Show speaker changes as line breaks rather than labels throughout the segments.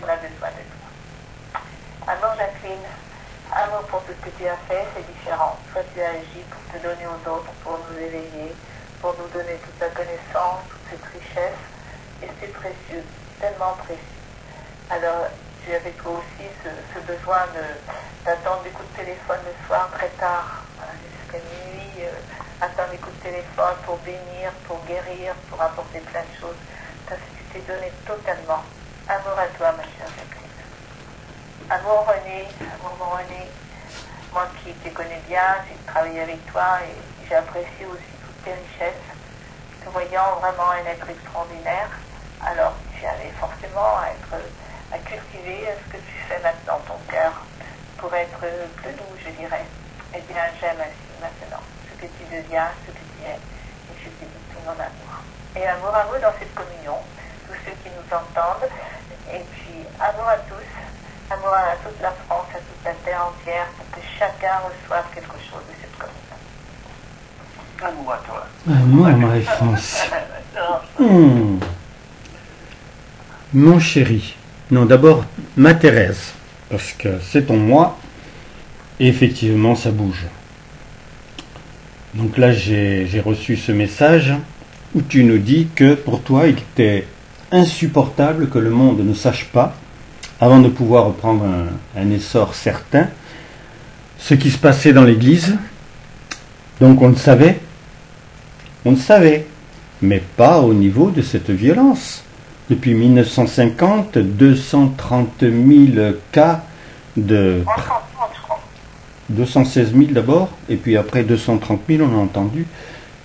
On a besoin de toi. Alors Jacqueline, un mot pour tout ce que tu as fait, c'est différent. Toi tu as agi pour te donner aux autres, pour nous éveiller, pour nous donner toute ta connaissance, toute cette richesse. Et c'est précieux, tellement précieux. Alors tu avais toi aussi ce besoin d'attendre des coups de téléphone le soir très tard, jusqu'à minuit, attendre des coups de téléphone pour bénir, pour guérir, pour apporter plein de choses. Parce que tu t'es donné totalement. Amour à toi, ma chère Jacqueline. Amour René, moi qui te connais bien, j'ai travaillé avec toi et j'ai apprécié aussi toutes tes richesses, te voyant vraiment un être extraordinaire. Alors tu avais forcément à cultiver ce que tu fais maintenant, ton cœur, pour être plus doux, je dirais. Eh bien, j'aime ainsi maintenant ce que tu deviens, ce que tu es, et je te dis tout mon amour. Et amour à vous dans cette communion, tous ceux qui nous entendent, et puis amour à tous. Amour à toute la France, à toute la terre entière, pour que chacun reçoive quelque chose de cette communion.
Amour à toi.
Amour, Marie-France. Mon chéri. Non, d'abord, ma Thérèse. Parce que c'est ton moi. Et effectivement, ça bouge. Donc là, j'ai reçu ce message où tu nous dis que pour toi, il était insupportable que le monde ne sache pas, avant de pouvoir reprendre un essor certain, ce qui se passait dans l'Église. Donc on le savait, mais pas au niveau de cette violence. Depuis 1950, 230 000 cas de... 216 000 d'abord, et puis après 230 000, on a entendu,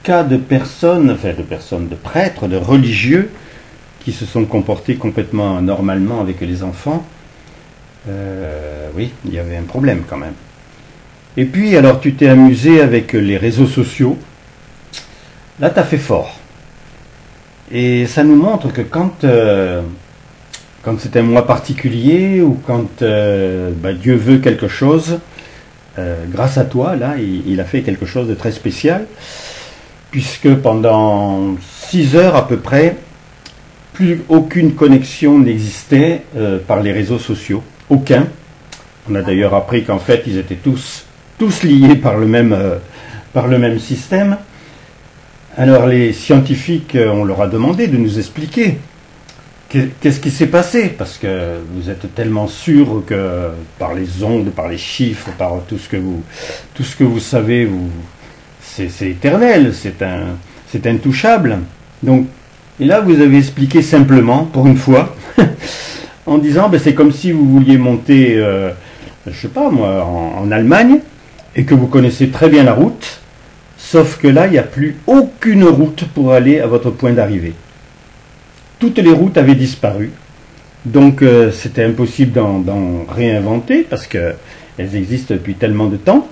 cas de personnes, de prêtres, de religieux, qui se sont comportés complètement normalement avec les enfants. Oui, il y avait un problème quand même. Et puis, alors, tu t'es amusé avec les réseaux sociaux. Là, tu as fait fort. Et ça nous montre que quand c'est un mois particulier, ou quand Dieu veut quelque chose, grâce à toi, là, il a fait quelque chose de très spécial, puisque pendant 6 heures à peu près, plus aucune connexion n'existait par les réseaux sociaux. Aucun. On a d'ailleurs appris qu'en fait, ils étaient tous liés par le même système. Alors les scientifiques, on leur a demandé de nous expliquer qu'est-ce qui s'est passé, parce que vous êtes tellement sûr que par les ondes, par les chiffres, par tout ce que vous savez, c'est éternel, c'est intouchable. Donc, et là, vous avez expliqué simplement, pour une fois, en disant, c'est comme si vous vouliez monter, je sais pas moi, en Allemagne, et que vous connaissez très bien la route, sauf que là, il n'y a plus aucune route pour aller à votre point d'arrivée. Toutes les routes avaient disparu, donc c'était impossible d'en réinventer, parce qu'elles existent depuis tellement de temps.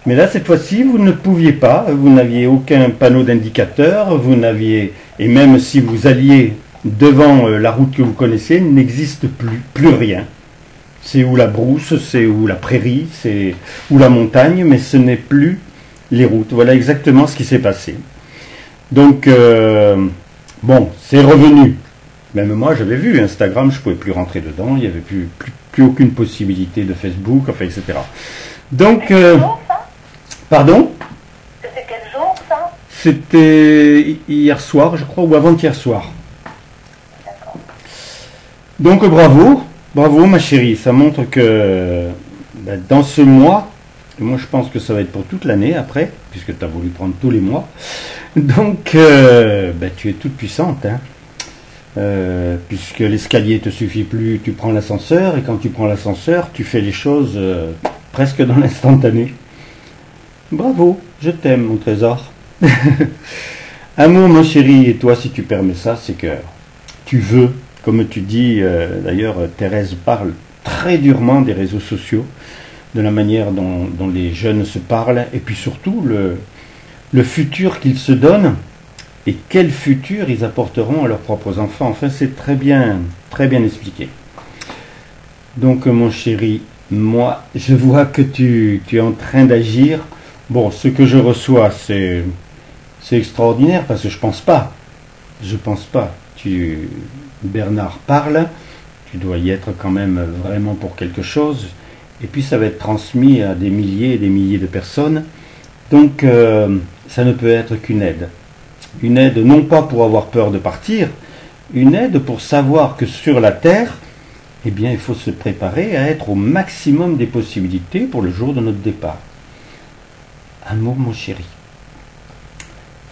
Mais là, cette fois-ci, vous ne pouviez pas, vous n'aviez aucun panneau d'indicateur, et même si vous alliez devant la route que vous connaissez, il n'existe plus rien. C'est où la brousse, c'est où la prairie, c'est où la montagne, mais ce n'est plus les routes. Voilà exactement ce qui s'est passé. Donc, bon, c'est revenu. Même moi, j'avais vu Instagram, je ne pouvais plus rentrer dedans, il n'y avait plus aucune possibilité de Facebook, enfin, etc. Donc, pardon?
C'était quel jour, ça?
C'était hier soir, je crois, ou avant-hier soir.
D'accord.
Donc, bravo ma chérie, ça montre que dans ce mois, et moi je pense que ça va être pour toute l'année après, puisque tu as voulu prendre tous les mois, donc tu es toute puissante, hein. Puisque l'escalier te suffit plus, tu prends l'ascenseur, et quand tu prends l'ascenseur, tu fais les choses presque dans l'instantané. Bravo, je t'aime mon trésor. Amour mon chéri, et toi si tu permets ça, c'est que tu veux, comme tu dis, d'ailleurs Thérèse parle très durement des réseaux sociaux, de la manière dont les jeunes se parlent, et puis surtout le futur qu'ils se donnent, et quel futur ils apporteront à leurs propres enfants. Enfin, c'est très bien expliqué. Donc, mon chéri, moi, je vois que tu es en train d'agir. Bon, ce que je reçois, c'est extraordinaire, parce que je pense pas. Bernard parle, tu dois y être quand même vraiment pour quelque chose. Et puis ça va être transmis à des milliers et des milliers de personnes. Donc ça ne peut être qu'une aide. Une aide non pas pour avoir peur de partir, une aide pour savoir que sur la terre, eh bien il faut se préparer à être au maximum des possibilités pour le jour de notre départ. Amour mon chéri,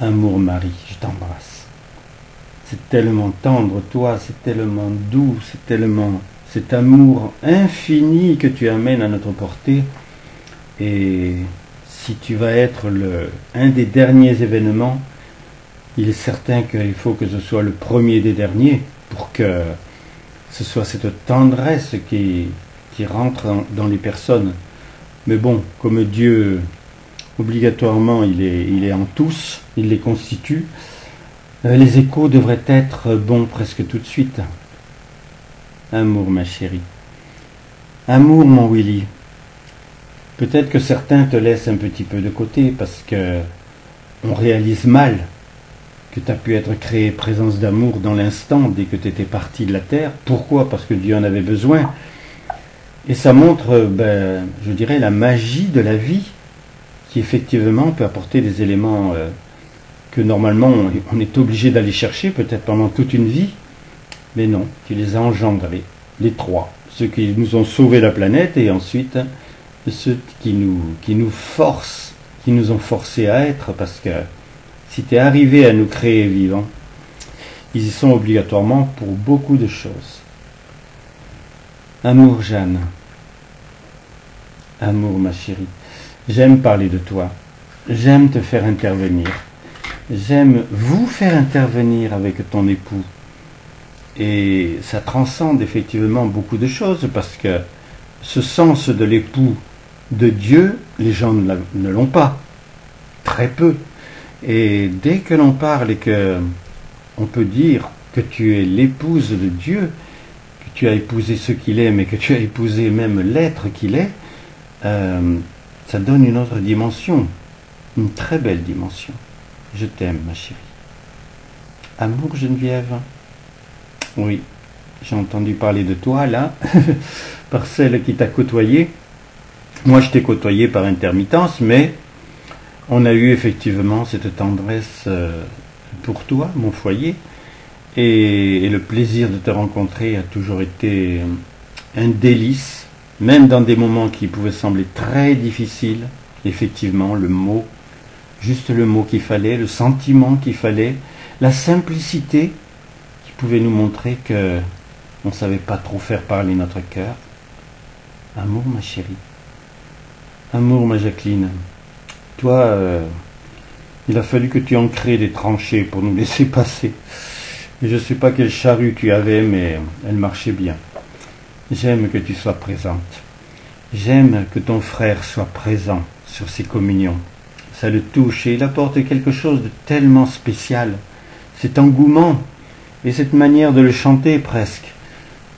amour Marie, je t'embrasse. C'est tellement tendre toi, c'est tellement doux, c'est tellement cet amour infini que tu amènes à notre portée. Et si tu vas être un des derniers événements, il est certain qu'il faut que ce soit le premier des derniers pour que ce soit cette tendresse qui rentre dans les personnes. Mais bon, comme Dieu, obligatoirement, il est en tous, il les constitue, les échos devraient être bons presque tout de suite. Amour, ma chérie. Amour, mon Willy. Peut-être que certains te laissent un petit peu de côté parce que on réalise mal que tu as pu être créé présence d'amour dans l'instant dès que tu étais parti de la terre. Pourquoi? Parce que Dieu en avait besoin. Et ça montre, je dirais, la magie de la vie qui effectivement peut apporter des éléments que normalement on est obligé d'aller chercher peut-être pendant toute une vie. Mais non, tu les as engendrés, les trois. Ceux qui nous ont sauvé la planète et ensuite ceux qui nous forcent, qui nous ont forcés à être, parce que si tu es arrivé à nous créer vivants, ils y sont obligatoirement pour beaucoup de choses. Amour Jeanne, amour ma chérie, j'aime parler de toi, j'aime te faire intervenir, j'aime vous faire intervenir avec ton époux. Et ça transcende effectivement beaucoup de choses parce que ce sens de l'époux de Dieu, les gens ne l'ont pas, très peu. Et dès que l'on parle et que on peut dire que tu es l'épouse de Dieu, que tu as épousé ce qu'il est, mais que tu as épousé même l'être qu'il est, ça donne une autre dimension, une très belle dimension. Je t'aime, ma chérie. Amour Geneviève. Oui, j'ai entendu parler de toi, là, par celle qui t'a côtoyé. Moi, je t'ai côtoyé par intermittence, mais on a eu effectivement cette tendresse pour toi, mon foyer, et le plaisir de te rencontrer a toujours été un délice, même dans des moments qui pouvaient sembler très difficiles. Effectivement, le mot, juste le mot qu'il fallait, le sentiment qu'il fallait, la simplicité qui pouvait nous montrer que on ne savait pas trop faire parler notre cœur. Amour, ma chérie. Amour, ma Jacqueline. Toi, il a fallu que tu en crées des tranchées pour nous laisser passer. Et je ne sais pas quelle charrue tu avais, mais elle marchait bien. J'aime que tu sois présente. J'aime que ton frère soit présent sur ces communions. Ça le touche et il apporte quelque chose de tellement spécial. Cet engouement et cette manière de le chanter presque.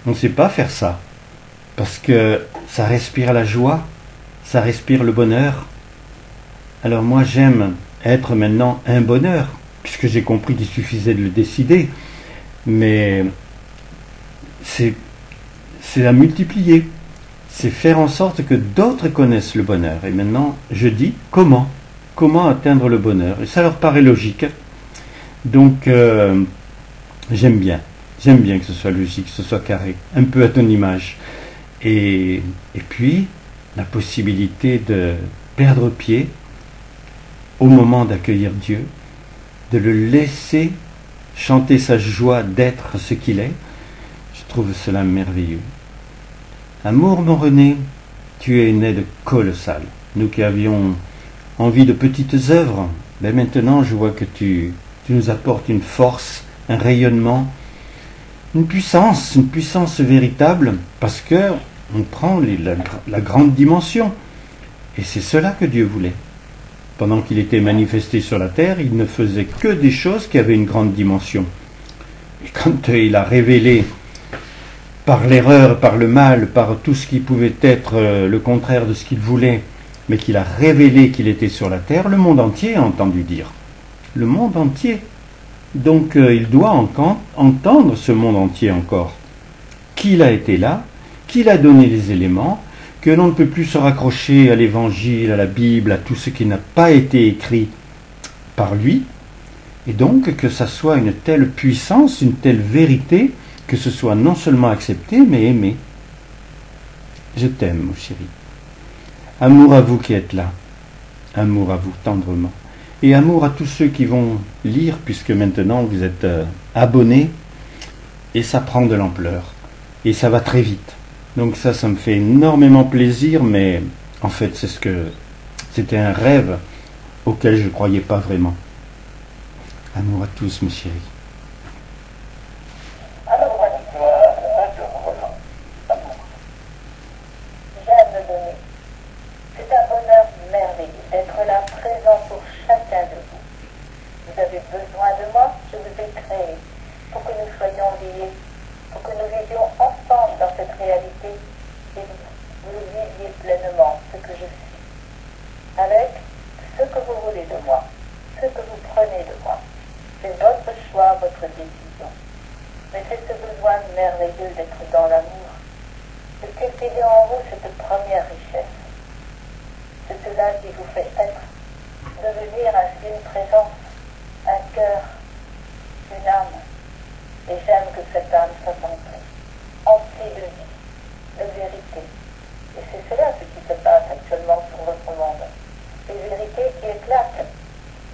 On ne sait pas faire ça. Parce que ça respire la joie, ça respire le bonheur. Alors moi j'aime être maintenant un bonheur, puisque j'ai compris qu'il suffisait de le décider. Mais c'est à multiplier. C'est faire en sorte que d'autres connaissent le bonheur. Et maintenant, je dis comment? Comment atteindre le bonheur? Et ça leur paraît logique. Donc, j'aime bien. J'aime bien que ce soit logique, que ce soit carré. Un peu à ton image. Et puis, la possibilité de perdre pied au moment d'accueillir Dieu, de le laisser chanter sa joie d'être ce qu'il est. Je trouve cela merveilleux. Amour, mon René, tu es une aide colossale. Nous qui avions envie de petites œuvres, ben maintenant je vois que tu nous apportes une force, un rayonnement, une puissance véritable, parce que on prend la grande dimension. Et c'est cela que Dieu voulait. Pendant qu'il était manifesté sur la terre, il ne faisait que des choses qui avaient une grande dimension. Et quand il a révélé par l'erreur, par le mal, par tout ce qui pouvait être le contraire de ce qu'il voulait, mais qu'il a révélé qu'il était sur la terre, le monde entier a entendu dire. Le monde entier. Donc il doit entendre ce monde entier encore, qu'il a été là, qu'il a donné les éléments, que l'on ne peut plus se raccrocher à l'Évangile, à la Bible, à tout ce qui n'a pas été écrit par lui, et donc que ça soit une telle puissance, une telle vérité, que ce soit non seulement accepté, mais aimé. Je t'aime, mon chéri. Amour à vous qui êtes là. Amour à vous tendrement. Et amour à tous ceux qui vont lire, puisque maintenant vous êtes abonnés, et ça prend de l'ampleur. Et ça va très vite. Donc ça me fait énormément plaisir, mais en fait c'était un rêve auquel je ne croyais pas vraiment. Amour à tous, mes chéris.
J'aime le donner. C'est un bonheur merveilleux d'être là présent pour chacun de vous. Vous avez besoin de moi, je vous ai créé pour que nous soyons liés, pour que nous vivions ensemble dans cette réalité et vous viviez pleinement ce que je suis, avec ce que vous voulez de moi, ce que vous prenez de moi. C'est votre choix, votre décision. Mais c'est ce besoin merveilleux d'être dans l'amour, de cultiver en vous cette première richesse. C'est cela qui vous fait être, devenir ainsi une présence, un cœur, une âme. Et j'aime que cette âme soit emplie de vie, de vérité. Et c'est cela ce qui se passe actuellement sur votre monde. Des vérités qui éclatent,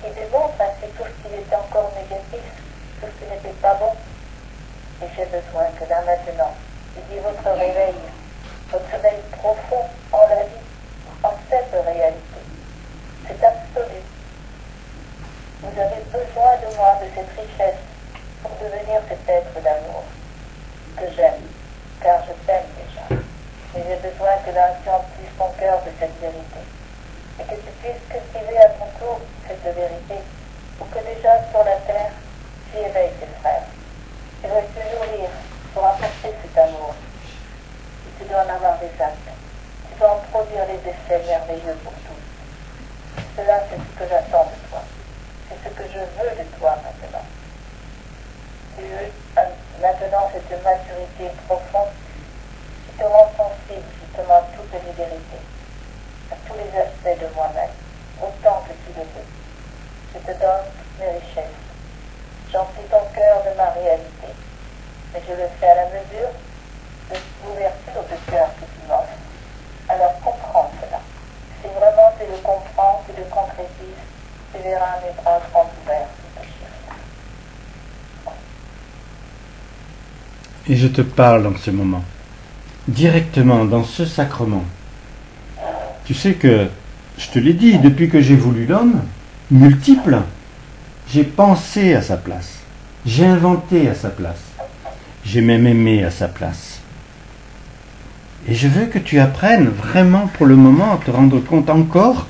qui démontrent ainsi tout ce qui était encore négatif, tout ce qui n'était pas bon. Et j'ai besoin que là maintenant, il y ait votre réveil, votre sommeil profond en la vie, en cette réalité. C'est absolu. Vous avez besoin de moi, de cette richesse, pour devenir cet être d'amour que j'aime, car je t'aime déjà. Mais j'ai besoin que là tu emplisses ton cœur de cette vérité, et que tu puisses cultiver à ton tour cette vérité, pour que déjà sur la terre, tu éveilles tes frères. Tu dois te nourrir pour apporter cet amour. Et tu dois en avoir des actes. Tu dois en produire les effets merveilleux pour tous. Cela, c'est ce que j'attends de toi. C'est ce que je veux de toi maintenant. Tu veux maintenant cette maturité profonde qui te rend sensible justement à toutes les vérités, à tous les aspects de moi-même, autant que tu le veux. Je te donne toutes mes richesses. J'emplis ton cœur de ma réalité, mais je le fais à la mesure de l'ouverture de cœur que tu m'offres. Alors comprends cela. Si vraiment tu le comprends, tu le concrétises, tu verras mes bras grands ouverts.
Et je te parle en ce moment, directement dans ce sacrement. Tu sais que, je te l'ai dit, depuis que j'ai voulu l'homme, multiple, j'ai pensé à sa place, j'ai inventé à sa place, j'ai même aimé à sa place. Et je veux que tu apprennes vraiment pour le moment à te rendre compte encore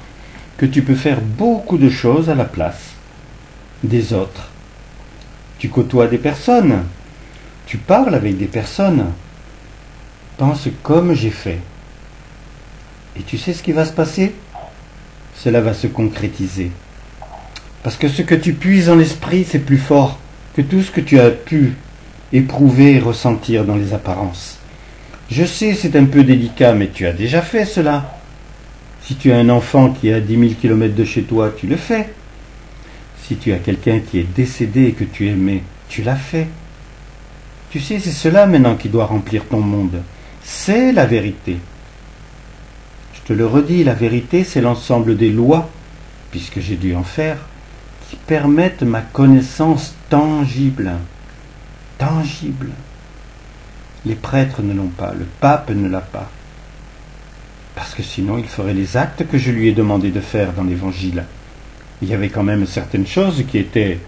que tu peux faire beaucoup de choses à la place des autres. Tu côtoies des personnes, tu parles avec des personnes, pense comme j'ai fait. Et tu sais ce qui va se passer? Cela va se concrétiser. Parce que ce que tu puises en l'esprit, c'est plus fort que tout ce que tu as pu éprouver et ressentir dans les apparences. Je sais, c'est un peu délicat, mais tu as déjà fait cela. Si tu as un enfant qui est à 10 000 km de chez toi, tu le fais. Si tu as quelqu'un qui est décédé et que tu aimais, tu l'as fait. Tu sais, c'est cela maintenant qui doit remplir ton monde. C'est la vérité. Je te le redis, la vérité, c'est l'ensemble des lois, puisque j'ai dû en faire, qui permettent ma connaissance tangible. Tangible. Les prêtres ne l'ont pas, le pape ne l'a pas. Parce que sinon, il ferait les actes que je lui ai demandé de faire dans l'Évangile. Il y avait quand même certaines choses qui étaient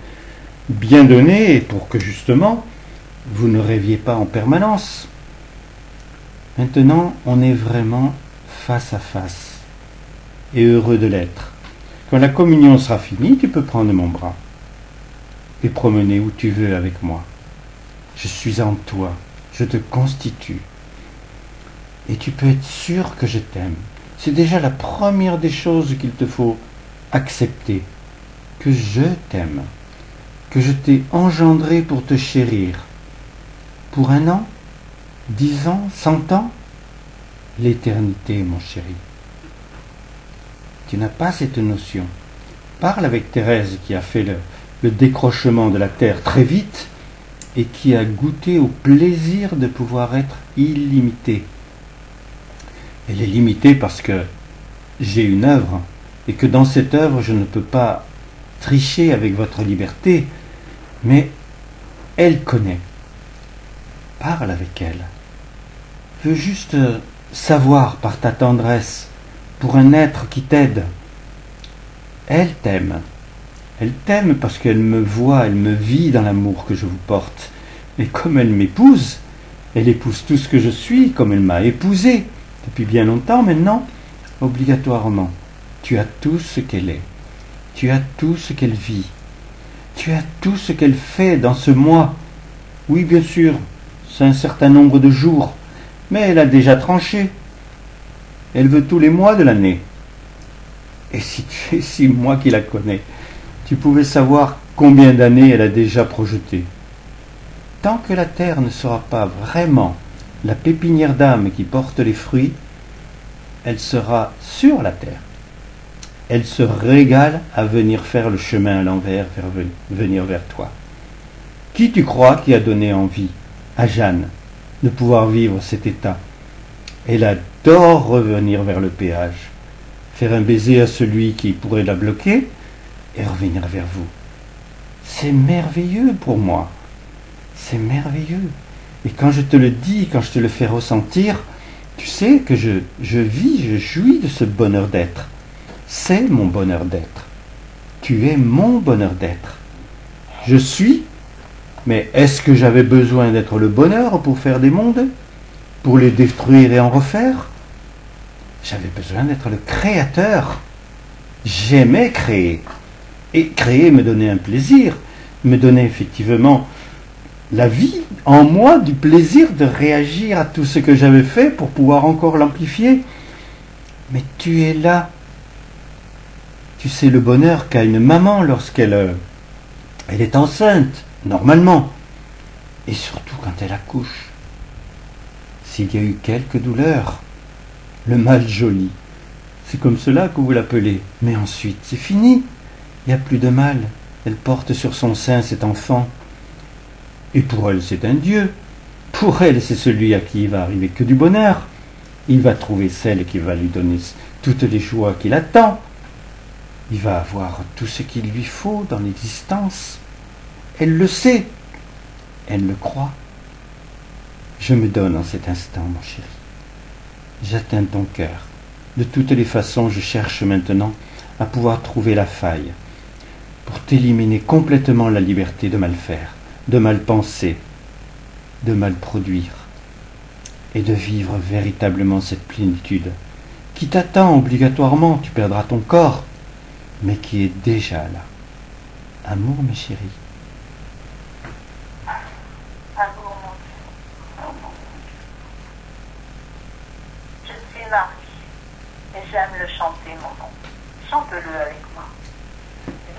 bien données pour que justement, vous ne rêviez pas en permanence. Maintenant, on est vraiment face à face, et heureux de l'être. Quand la communion sera finie, tu peux prendre mon bras et promener où tu veux avec moi. Je suis en toi, je te constitue. Et tu peux être sûr que je t'aime. C'est déjà la première des choses qu'il te faut accepter. Que je t'aime. Que je t'ai engendré pour te chérir. Pour 1 an, 10 ans, 100 ans? L'éternité, mon chéri. Tu n'as pas cette notion. Parle avec Thérèse qui a fait le décrochement de la terre très vite et qui a goûté au plaisir de pouvoir être illimitée. Elle est limitée parce que j'ai une œuvre et que dans cette œuvre je ne peux pas tricher avec votre liberté, mais elle connaît. Parle avec elle. Veux juste savoir par ta tendresse pour un être qui t'aide. Elle t'aime. Elle t'aime parce qu'elle me voit, elle me vit dans l'amour que je vous porte. Et comme elle m'épouse, elle épouse tout ce que je suis, comme elle m'a épousé depuis bien longtemps maintenant, obligatoirement. Tu as tout ce qu'elle est. Tu as tout ce qu'elle vit. Tu as tout ce qu'elle fait dans ce mois. Oui, bien sûr, c'est un certain nombre de jours, mais elle a déjà tranché. Elle veut tous les mois de l'année. Et si tu es 6 mois qui la connais, tu pouvais savoir combien d'années elle a déjà projeté. Tant que la terre ne sera pas vraiment la pépinière d'âme qui porte les fruits, elle sera sur la terre. Elle se régale à venir faire le chemin à l'envers, venir vers toi. Qui tu crois qui a donné envie à Jeanne de pouvoir vivre cet état? Elle adore revenir vers le péage, faire un baiser à celui qui pourrait la bloquer et revenir vers vous. C'est merveilleux pour moi. C'est merveilleux. Et quand je te le dis, quand je te le fais ressentir, tu sais que je vis, je jouis de ce bonheur d'être. C'est mon bonheur d'être. Tu es mon bonheur d'être. Je suis, mais est-ce que j'avais besoin d'être le bonheur pour faire des mondes? Pour les détruire et en refaire? J'avais besoin d'être le créateur. J'aimais créer. Et créer me donnait un plaisir, me donnait effectivement la vie en moi, du plaisir de réagir à tout ce que j'avais fait pour pouvoir encore l'amplifier. Mais tu es là. Tu sais le bonheur qu'a une maman lorsqu'elle est enceinte, normalement. Et surtout quand elle accouche. S'il y a eu quelques douleurs, le mal joli, c'est comme cela que vous l'appelez. Mais ensuite, c'est fini. Il n'y a plus de mal. Elle porte sur son sein cet enfant. Et pour elle, c'est un Dieu. Pour elle, c'est celui à qui il va arriver que du bonheur. Il va trouver celle qui va lui donner toutes les joies qu'il attend. Il va avoir tout ce qu'il lui faut dans l'existence. Elle le sait. Elle le croit. Je me donne en cet instant, mon chéri. J'atteins ton cœur. De toutes les façons, je cherche maintenant à pouvoir trouver la faille pour t'éliminer complètement la liberté de mal faire, de mal penser, de mal produire, et de vivre véritablement cette plénitude qui t'attend obligatoirement. Tu perdras ton corps, mais qui est déjà là. Amour, mes chéris.
Amour, mon Dieu. Je suis Marie, et j'aime le chanter, mon nom. Chante-le avec moi.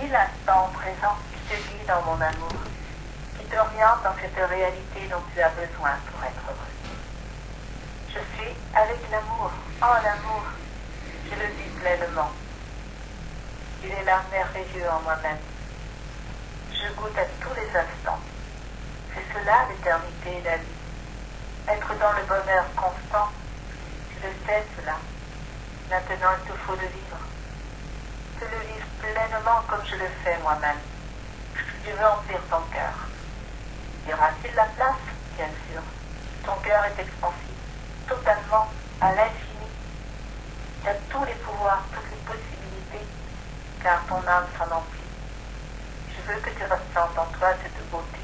Vis l'instant présent qui te guide dans mon amour, qui t'oriente dans cette réalité dont tu as besoin pour être heureux. Je suis avec l'amour, en l'amour, je le vis pleinement. Il est là merveilleux en moi-même. Je goûte à tous les instants. C'est cela l'éternité et la vie. Être dans le bonheur constant, je le sais cela. Maintenant il te faut le vivre. Te le vivre pleinement comme je le fais moi-même. Je veux emplir ton cœur. Y aura-t-il la place? Bien sûr. Ton cœur est expansif, totalement, à l'infini. Tu as tous les pouvoirs, toutes les possibilités, car ton âme s'en emplit. Je veux que tu ressentes en toi cette beauté,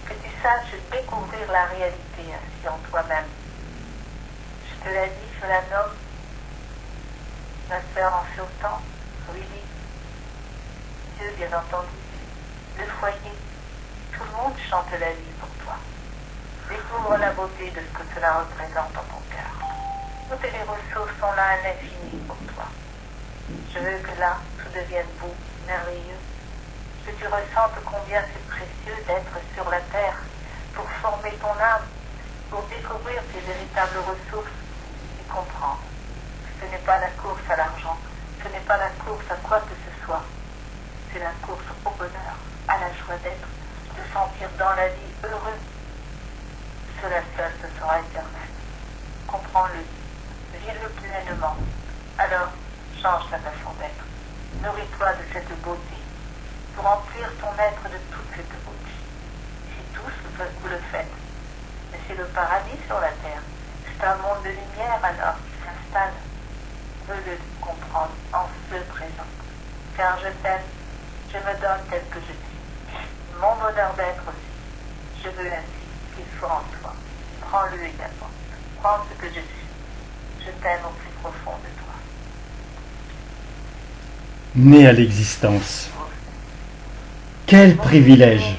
que tu saches découvrir la réalité ainsi en toi-même. Je te l'ai dit, je la nomme ma sœur en fait autant, oui, Dieu bien entendu, le foyer, tout le monde chante la vie pour toi. Découvre la beauté de ce que cela représente dans ton cœur. Toutes les ressources sont là à l'infini pour toi. Je veux que là, tout devienne beau, merveilleux, que tu ressentes combien c'est précieux d'être sur la terre pour former ton âme, pour découvrir tes véritables ressources et comprendre que ce n'est pas la course à l'argent, ce n'est pas la course à quoi que ce soit, c'est la course au bonheur, à la joie d'être, de sentir dans la vie heureux. Cela seul te sera éternel. Comprends-le, vis-le pleinement. Alors, change ta façon d'être. Nourris-toi de cette beauté pour remplir ton être de toute cette beauté. Si tous vous le faites, mais c'est le paradis sur la terre. C'est un monde de lumière alors qui s'installe. Veux-le comprendre en ce présent. Car je t'aime, je me donne tel que je suis. Mon bonheur d'être aussi. Je veux ainsi qu'il soit en toi. Prends-le également. Prends ce que je suis. Je t'aime au plus profond de toi.
Né à l'existence. Quel privilège!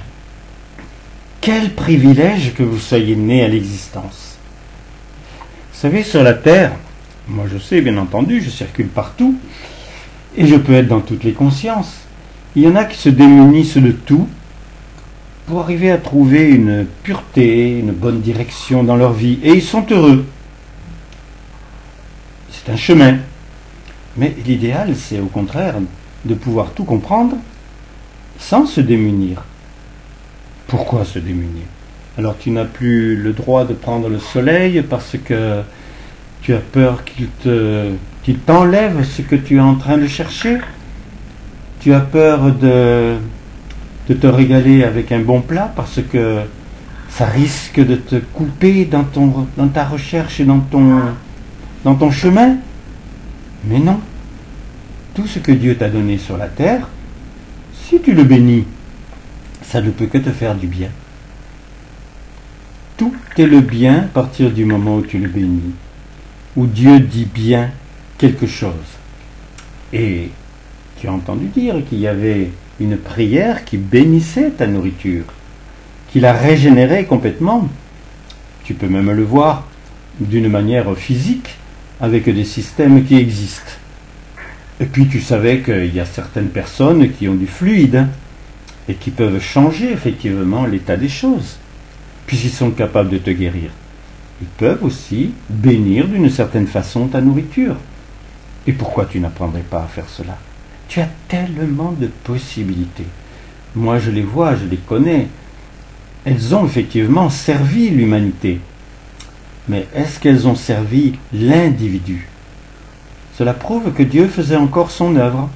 Quel privilège que vous soyez né à l'existence. Vous savez, sur la Terre, moi je sais bien entendu, je circule partout, et je peux être dans toutes les consciences. Il y en a qui se démunissent de tout pour arriver à trouver une pureté, une bonne direction dans leur vie, et ils sont heureux. C'est un chemin. Mais l'idéal, c'est au contraire de pouvoir tout comprendre sans se démunir. Pourquoi se démunir? Alors tu n'as plus le droit de prendre le soleil parce que tu as peur qu'il t'enlève ce que tu es en train de chercher. Tu as peur de te régaler avec un bon plat parce que ça risque de te couper dans ta recherche et dans ton chemin. Mais non. Tout ce que Dieu t'a donné sur la terre, si tu le bénis, ça ne peut que te faire du bien. Tout est le bien à partir du moment où tu le bénis, où Dieu dit bien quelque chose. Et tu as entendu dire qu'il y avait une prière qui bénissait ta nourriture, qui la régénérait complètement. Tu peux même le voir d'une manière physique avec des systèmes qui existent. Et puis tu savais qu'il y a certaines personnes qui ont du fluide et qui peuvent changer effectivement l'état des choses, puisqu'ils sont capables de te guérir. Ils peuvent aussi bénir d'une certaine façon ta nourriture. Et pourquoi tu n'apprendrais pas à faire cela? Tu as tellement de possibilités. Moi je les vois, je les connais. Elles ont effectivement servi l'humanité. Mais est-ce qu'elles ont servi l'individu? Cela prouve que Dieu faisait encore son œuvre,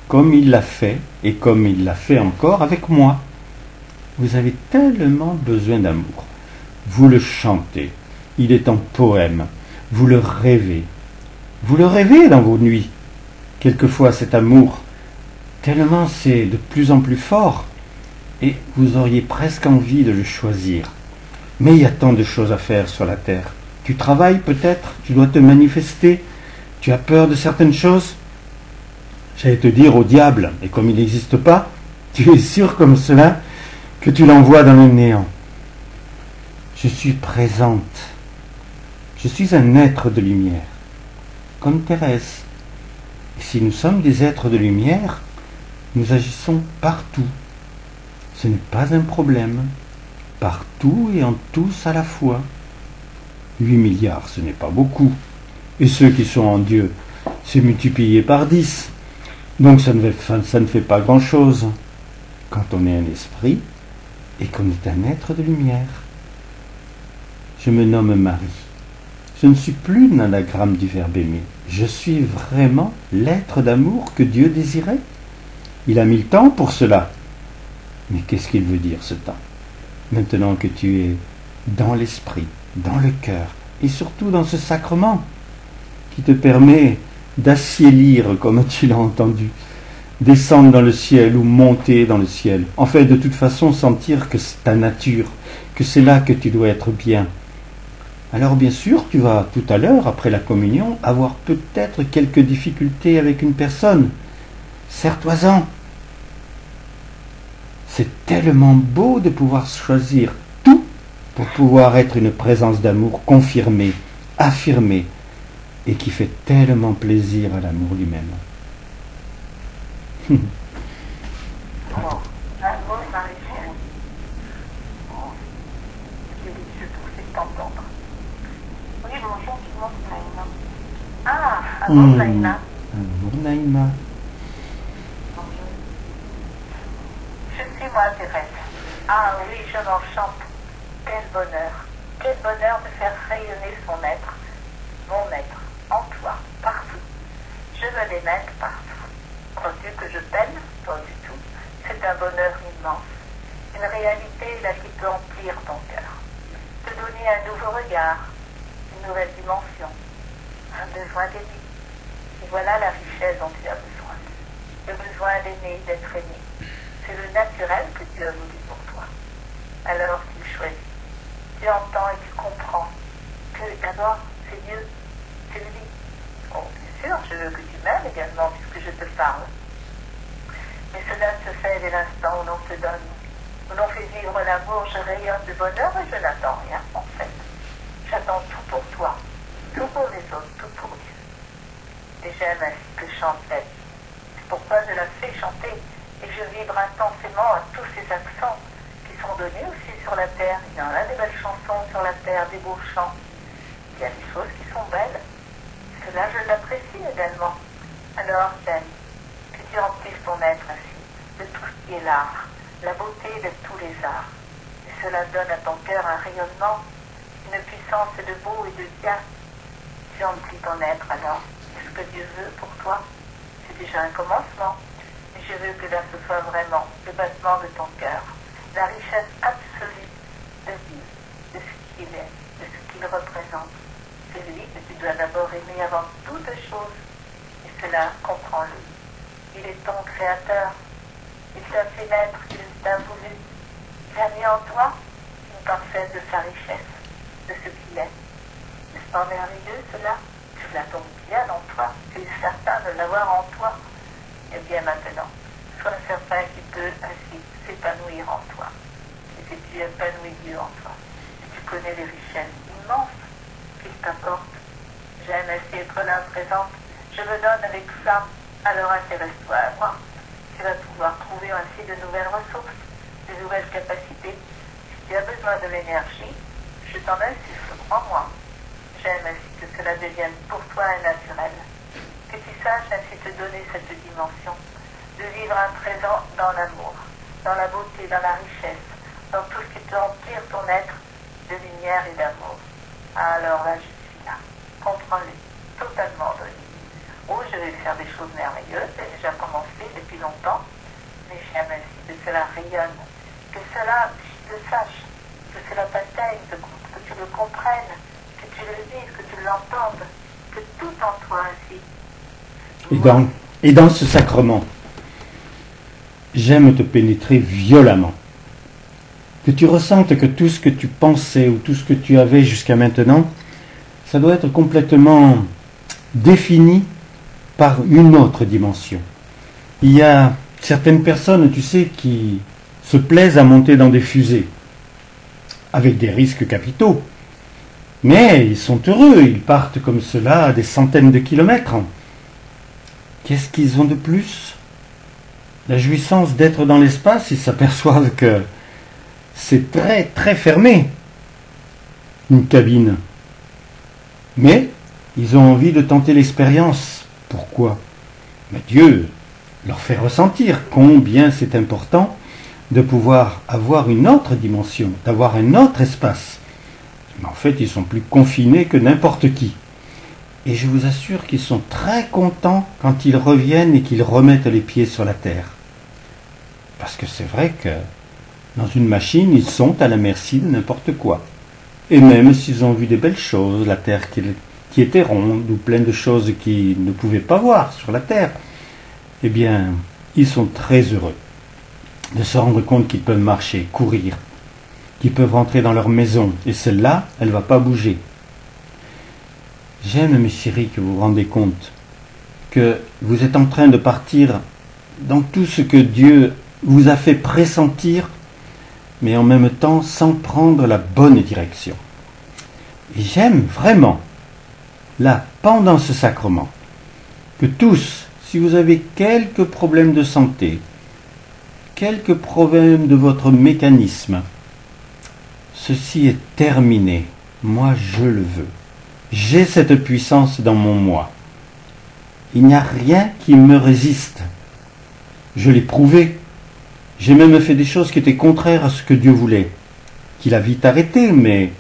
comme il l'a fait, et comme il l'a fait encore avec moi. Vous avez tellement besoin d'amour. Vous le chantez, il est en poème, vous le rêvez. Vous le rêvez dans vos nuits. Quelquefois cet amour, tellement c'est de plus en plus fort, et vous auriez presque envie de le choisir. Mais il y a tant de choses à faire sur la terre. Tu travailles peut-être, tu dois te manifester, tu as peur de certaines choses. J'allais te dire au diable, et comme il n'existe pas, tu es sûr comme cela que tu l'envoies dans le néant. Je suis présente. Je suis un être de lumière, comme Thérèse. Et si nous sommes des êtres de lumière, nous agissons partout. Ce n'est pas un problème. Partout et en tous à la fois. 8 milliards, ce n'est pas beaucoup. Et ceux qui sont en Dieu, c'est multiplié par 10. Donc ça ne fait pas grand-chose quand on est un esprit et qu'on est un être de lumière. Je me nomme Marie. Je ne suis plus l'anagramme du verbe aimer. Je suis vraiment l'être d'amour que Dieu désirait. Il a mis le temps pour cela. Mais qu'est-ce qu'il veut dire ce temps? Maintenant que tu es dans l'esprit, dans le cœur, et surtout dans ce sacrement qui te permet d'assiélir, comme tu l'as entendu, descendre dans le ciel ou monter dans le ciel. En fait, de toute façon, sentir que c'est ta nature, que c'est là que tu dois être bien. Alors bien sûr, tu vas tout à l'heure, après la communion, avoir peut-être quelques difficultés avec une personne. Serre-toi-en. C'est tellement beau de pouvoir choisir tout pour pouvoir être une présence d'amour confirmée, affirmée, et qui fait tellement plaisir à l'amour lui-même.
Bon, un mot, Marie-Chérie. Ce qui est délicieux, c'est que t'entends. Bonjour tout le monde, Naïma. Ah, alors Naïma.
Bonjour Naïma.
Bonjour. Je suis moi, Thérèse. Ah oui, je m'enchante. Quel bonheur. Quel bonheur de faire rayonner son être, mon être, en toi, partout. Je veux les mettre partout. Crois-tu que je peine? Pas du tout. C'est un bonheur immense. Une réalité là qui peut emplir ton cœur. Te donner un nouveau regard, une nouvelle dimension, un besoin d'aimer. Et voilà la richesse dont tu as besoin. Le besoin d'aimer, d'être aimé. C'est le naturel que Dieu a voulu pour toi. Alors tu choisis. Tu entends et tu comprends que d'abord c'est Dieu, c'est lui. Bon, bien sûr, je veux que tu m'aimes également puisque je te parle. Mais cela se fait dès l'instant où l'on te donne, où l'on fait vivre l'amour. Je rayonne de bonheur et je n'attends rien en fait. J'attends tout pour toi, tout pour les autres, tout pour Dieu. Et j'aime ainsi que chante la vie. C'est pourquoi je la fais chanter et je vibre intensément à tous ces accents qui sont donnés aussi sur la terre. Il y en a des belles chansons sur la terre, des beaux chants. Il y a des choses qui sont belles. Cela, je l'apprécie également. Alors, j'aime que tu remplisses ton être ainsi de tout ce qui est l'art, la beauté de tous les arts. Et cela donne à ton cœur un rayonnement, une puissance de beau et de bien. Tu remplis ton être alors. Ce que Dieu veut pour toi, c'est déjà un commencement. Et je veux que là ce soit vraiment le battement de ton cœur, la richesse absolue de Dieu, de ce qu'il est, de ce qu'il représente. C'est lui que tu dois d'abord aimer avant toute chose. Et cela, comprends-le. Il est ton créateur. Il t'a fait naître, il t'a voulu. Il a mis en toi une parcelle de sa richesse, de ce qu'il est. N'est-ce pas merveilleux cela? Tu l'as donc bien en toi. Tu es certain de l'avoir en toi. Et bien maintenant, sois certain qu'il peut ainsi s'épanouir en toi. Et que tu épanouis Dieu en toi. Et tu connais les richesses immenses qu'il t'apporte. J'aime ainsi être là présente. Je me donne avec ça. Alors intéresse-toi à moi. Tu vas pouvoir trouver ainsi de nouvelles ressources, de nouvelles capacités. Si tu as besoin de l'énergie, je t'en insuffle, crois-moi. J'aime ainsi que cela devienne pour toi un naturel. Que tu saches ainsi te donner cette dimension, de vivre un présent dans l'amour, dans la beauté, dans la richesse, dans tout ce qui peut remplir ton être de lumière et d'amour. Alors là, je suis là. Comprends-le, totalement donné. Oh, je vais faire des choses merveilleuses, c'est déjà commencé depuis longtemps, mais j'aime ainsi que cela rayonne, que cela le sache, que cela t'atteigne, que tu le comprennes, que tu le vives, que tu l'entendes, que tout en toi ainsi.
Et dans ce sacrement, j'aime te pénétrer violemment. Que tu ressentes que tout ce que tu pensais ou tout ce que tu avais jusqu'à maintenant, ça doit être complètement défini par une autre dimension. Il y a certaines personnes, tu sais, qui se plaisent à monter dans des fusées, avec des risques capitaux. Mais ils sont heureux, ils partent comme cela à des centaines de kilomètres. Qu'est-ce qu'ils ont de plus? La jouissance d'être dans l'espace, ils s'aperçoivent que c'est très très fermé, une cabine. Mais ils ont envie de tenter l'expérience. Pourquoi? Mais Dieu leur fait ressentir combien c'est important de pouvoir avoir une autre dimension, d'avoir un autre espace. Mais en fait, ils sont plus confinés que n'importe qui. Et je vous assure qu'ils sont très contents quand ils reviennent et qu'ils remettent les pieds sur la terre. Parce que c'est vrai que dans une machine, ils sont à la merci de n'importe quoi. Et même s'ils ont vu des belles choses, la terre qui était ronde, ou plein de choses qu'ils ne pouvaient pas voir sur la terre, eh bien, ils sont très heureux de se rendre compte qu'ils peuvent marcher, courir, qu'ils peuvent rentrer dans leur maison, et celle-là, elle ne va pas bouger. J'aime, mes chéris, que vous vous rendez compte que vous êtes en train de partir dans tout ce que Dieu vous a fait pressentir, mais en même temps sans prendre la bonne direction. Et j'aime vraiment, là, pendant ce sacrement, que tous, si vous avez quelques problèmes de santé, quelques problèmes de votre mécanisme, ceci est terminé. Moi, je le veux. J'ai cette puissance dans mon moi. Il n'y a rien qui me résiste. Je l'ai prouvé. J'ai même fait des choses qui étaient contraires à ce que Dieu voulait. Qu'il a vite arrêté, mais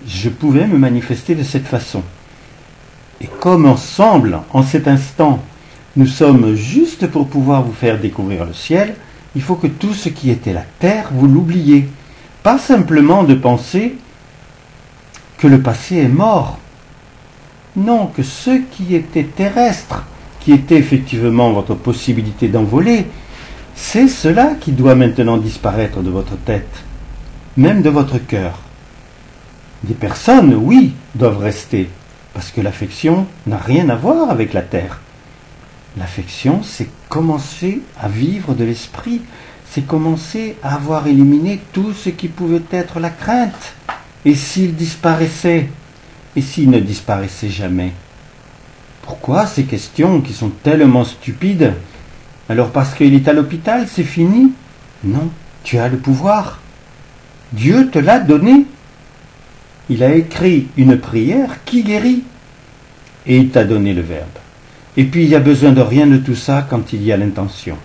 je pouvais me manifester de cette façon. Et comme ensemble, en cet instant, nous sommes juste pour pouvoir vous faire découvrir le ciel, il faut que tout ce qui était la terre, vous l'oubliez. Pas simplement de penser que le passé est mort. Non, que ce qui était terrestre, qui était effectivement votre possibilité d'envoler, c'est cela qui doit maintenant disparaître de votre tête, même de votre cœur. Des personnes, oui, doivent rester, parce que l'affection n'a rien à voir avec la terre. L'affection, c'est commencer à vivre de l'esprit, c'est commencer à avoir éliminé tout ce qui pouvait être la crainte. Et s'il disparaissait, et s'il ne disparaissait jamais? Pourquoi ces questions qui sont tellement stupides? Alors parce qu'il est à l'hôpital, c'est fini? Non, tu as le pouvoir. Dieu te l'a donné. Il a écrit une prière qui guérit. Et il t'a donné le verbe. Et puis il n'y a besoin de rien de tout ça quand il y a l'intention.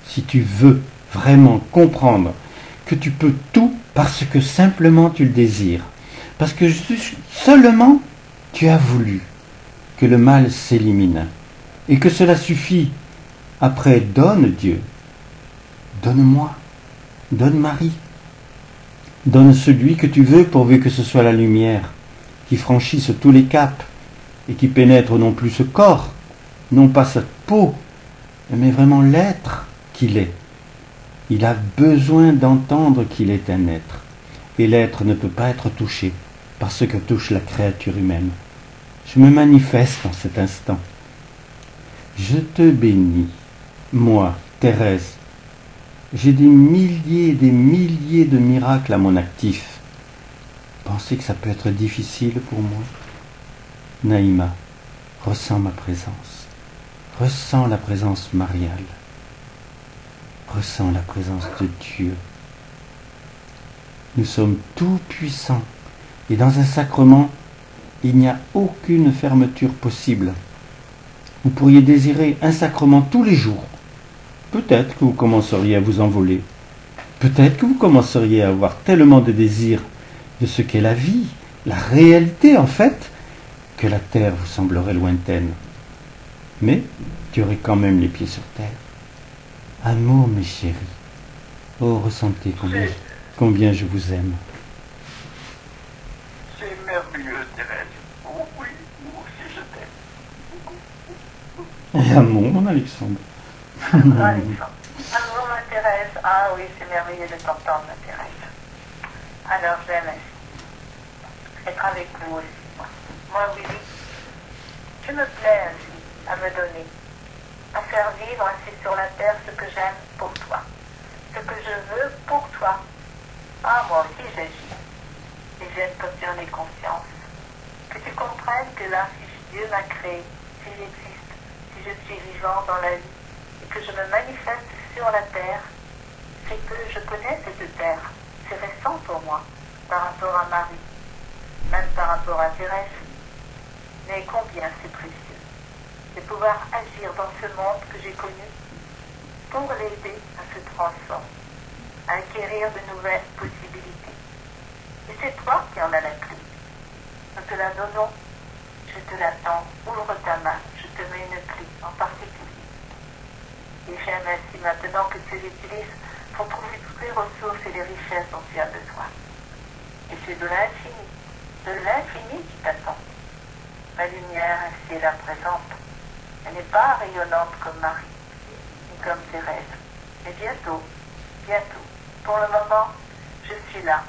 Si tu veux vraiment comprendre que tu peux tout parce que simplement tu le désires, parce que seulement tu as voulu que le mal s'élimine, et que cela suffit. Après, donne Dieu, donne-moi, donne Marie, donne celui que tu veux pourvu que ce soit la lumière qui franchisse tous les caps et qui pénètre non plus ce corps, non pas cette peau, mais vraiment l'être qu'il est. Il a besoin d'entendre qu'il est un être, et l'être ne peut pas être touché par ce que touche la créature humaine. Je me manifeste en cet instant. Je te bénis, moi, Thérèse. J'ai des milliers et des milliers de miracles à mon actif. Pensez que ça peut être difficile pour moi? Naïma, ressens ma présence. Ressens la présence mariale. Ressens la présence de Dieu. Nous sommes tout puissants. Et dans un sacrement, il n'y a aucune fermeture possible. Vous pourriez désirer un sacrement tous les jours. Peut-être que vous commenceriez à vous envoler. Peut-être que vous commenceriez à avoir tellement de désirs de ce qu'est la vie, la réalité en fait, que la terre vous semblerait lointaine. Mais tu aurais quand même les pieds sur terre. Amour, mes chéris. Oh, ressentez combien je vous aime.
C'est merveilleux, Thérèse. Oh oui, moi aussi je t'aime.
Et amour, mon Alexandre.
Amour, ma Thérèse. Ah oui, c'est merveilleux de t'entendre, ma Thérèse. Alors, j'aime être avec vous aussi. Moi, Willy, je me plais ainsi à me donner, à faire vivre ainsi sur la terre ce que j'aime pour toi, ce que je veux pour toi. Ah, moi aussi j'agis, et j'aime comme tu en aies conscience. Que tu comprennes que là, si Dieu m'a créé, si j'existe, si je suis vivant dans la vie, et que je me manifeste sur la terre, c'est que je connais cette terre. C'est récent pour moi, par rapport à Marie, même par rapport à Thérèse. Mais combien c'est précieux de pouvoir agir dans ce monde que j'ai connu pour l'aider à se transformer, à acquérir de nouvelles possibilités. Et c'est toi qui en as la clé. Nous te la donnons, je te l'attends, ouvre ta main, je te mets une clé en particulier. Et j'aime ainsi maintenant que tu l'utilises pour trouver toutes les ressources et les richesses dont tu as besoin. Et c'est de l'infini qui t'attend. Ma lumière ainsi est là présente. Elle n'est pas rayonnante comme Marie, ni comme Thérèse. Mais bientôt, pour le moment, je suis là,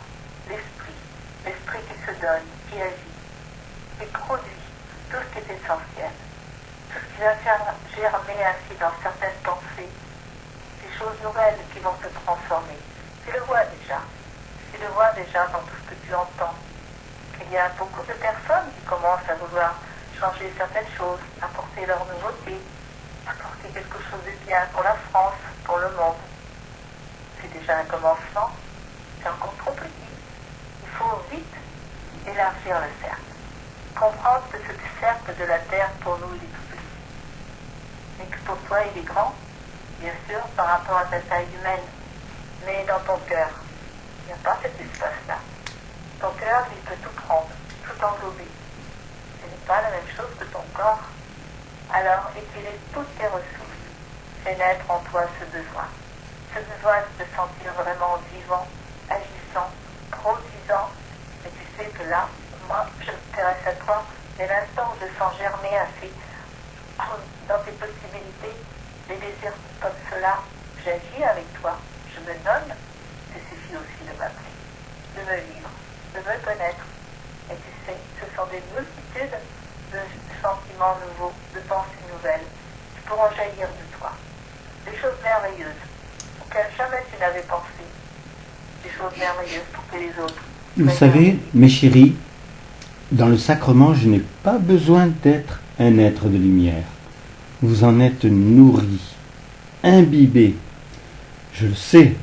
l'esprit qui se donne, qui agit, qui produit tout ce qui est essentiel, tout ce qui va faire germer ainsi dans certaines pensées, des choses nouvelles qui vont se transformer. Tu le vois déjà dans tout ce que tu entends. Il y a beaucoup de personnes qui commencent à vouloir changer certaines choses, apporter leur nouveauté, apporter quelque chose de bien pour la France, pour le monde. C'est déjà un commencement, c'est encore trop petit. Il faut vite élargir le cercle. comprendre que ce cercle de la Terre, pour nous, il est tout petit. Mais que pour toi, il est grand, bien sûr, par rapport à ta taille humaine. Mais dans ton cœur, il n'y a pas cet espace-là. Ton cœur, il peut tout prendre, tout englober. Ce n'est pas la même chose que ton corps. Alors, utilise toutes tes ressources. Fais naître en toi ce besoin. Ce besoin de te sentir vraiment vivant, agissant, produisant. Mais tu sais que là, moi, je m'intéresse à toi, dès l'instant où je sens germer assez dans tes possibilités, des désirs comme cela, j'agis avec toi, je me donne. Il suffit aussi de m'appeler, de me vivre, de me connaître. Et tu sais, ce sont des multitudes de sentiments nouveaux, de pensées nouvelles, qui pourront jaillir de toi. Des choses merveilleuses, auxquelles jamais tu n'avais pensé. Des choses merveilleuses pour que les autres.
Vous savez, mes chéris, dans le sacrement, je n'ai pas besoin d'être un être de lumière. Vous en êtes nourris, imbibés. Je le sais.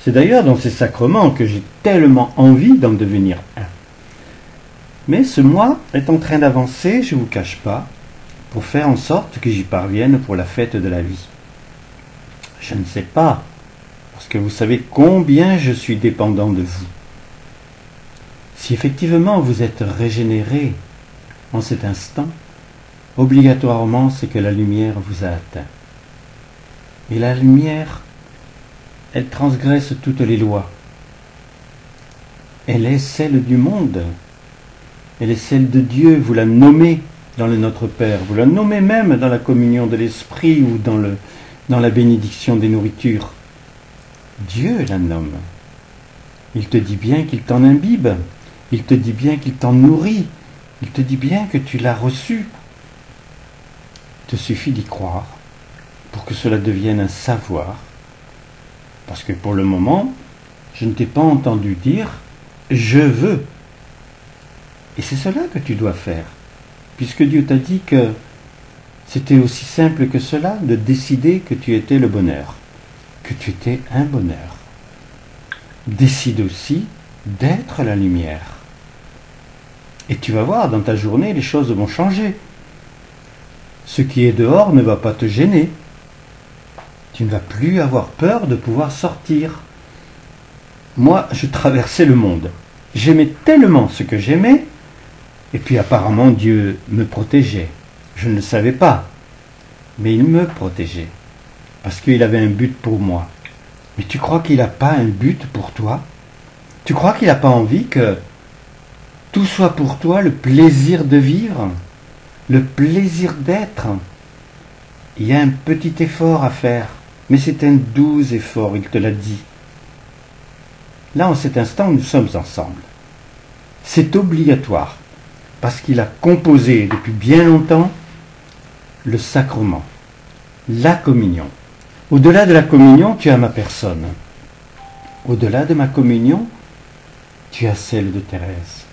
C'est d'ailleurs dans ces sacrements que j'ai tellement envie d'en devenir un. Mais ce mois est en train d'avancer, je ne vous cache pas, pour faire en sorte que j'y parvienne pour la fête de la vie. Je ne sais pas, parce que vous savez combien je suis dépendant de vous. Si effectivement vous êtes régénéré en cet instant, obligatoirement c'est que la lumière vous a atteint. Et la lumière, elle transgresse toutes les lois. Elle est celle du monde. Elle est celle de Dieu. Vous la nommez dans le Notre Père. Vous la nommez même dans la communion de l'Esprit ou dans la bénédiction des nourritures. Dieu la nomme. Il te dit bien qu'il t'en imbibe. Il te dit bien qu'il t'en nourrit. Il te dit bien que tu l'as reçu. Il te suffit d'y croire pour que cela devienne un savoir. Parce que pour le moment, je ne t'ai pas entendu dire « je veux ». Et c'est cela que tu dois faire, puisque Dieu t'a dit que c'était aussi simple que cela de décider que tu étais le bonheur, que tu étais un bonheur. Décide aussi d'être la lumière. Et tu vas voir, dans ta journée, les choses vont changer. Ce qui est dehors ne va pas te gêner. Tu ne vas plus avoir peur de pouvoir sortir. Moi, je traversais le monde. J'aimais tellement ce que j'aimais, et puis apparemment Dieu me protégeait. Je ne le savais pas, mais il me protégeait, parce qu'il avait un but pour moi. Mais tu crois qu'il n'a pas un but pour toi? Tu crois qu'il n'a pas envie que tout soit pour toi le plaisir de vivre, le plaisir d'être? Il y a un petit effort à faire, mais c'est un doux effort, il te l'a dit. Là, en cet instant, nous sommes ensemble. C'est obligatoire, parce qu'il a composé depuis bien longtemps le sacrement, la communion. Au-delà de la communion, tu as ma personne. Au-delà de ma communion, tu as celle de Thérèse,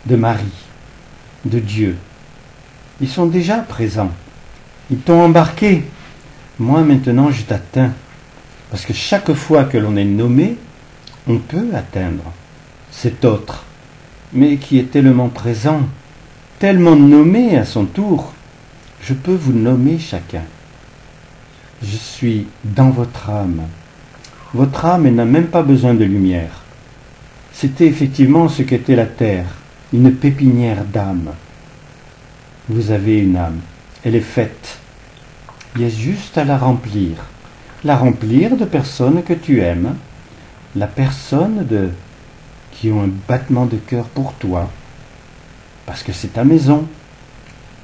de Marie, de Dieu. Ils sont déjà présents. Ils t'ont embarqué. Moi, maintenant, je t'atteins. Parce que chaque fois que l'on est nommé, on peut atteindre cet autre, mais qui est tellement présent, tellement nommé à son tour. Je peux vous nommer chacun. Je suis dans votre âme. Votre âme n'a même pas besoin de lumière. C'était effectivement ce qu'était la terre, une pépinière d'âme. Vous avez une âme, elle est faite. Il y a juste à la remplir de personnes que tu aimes, la personne qui ont un battement de cœur pour toi, parce que c'est ta maison.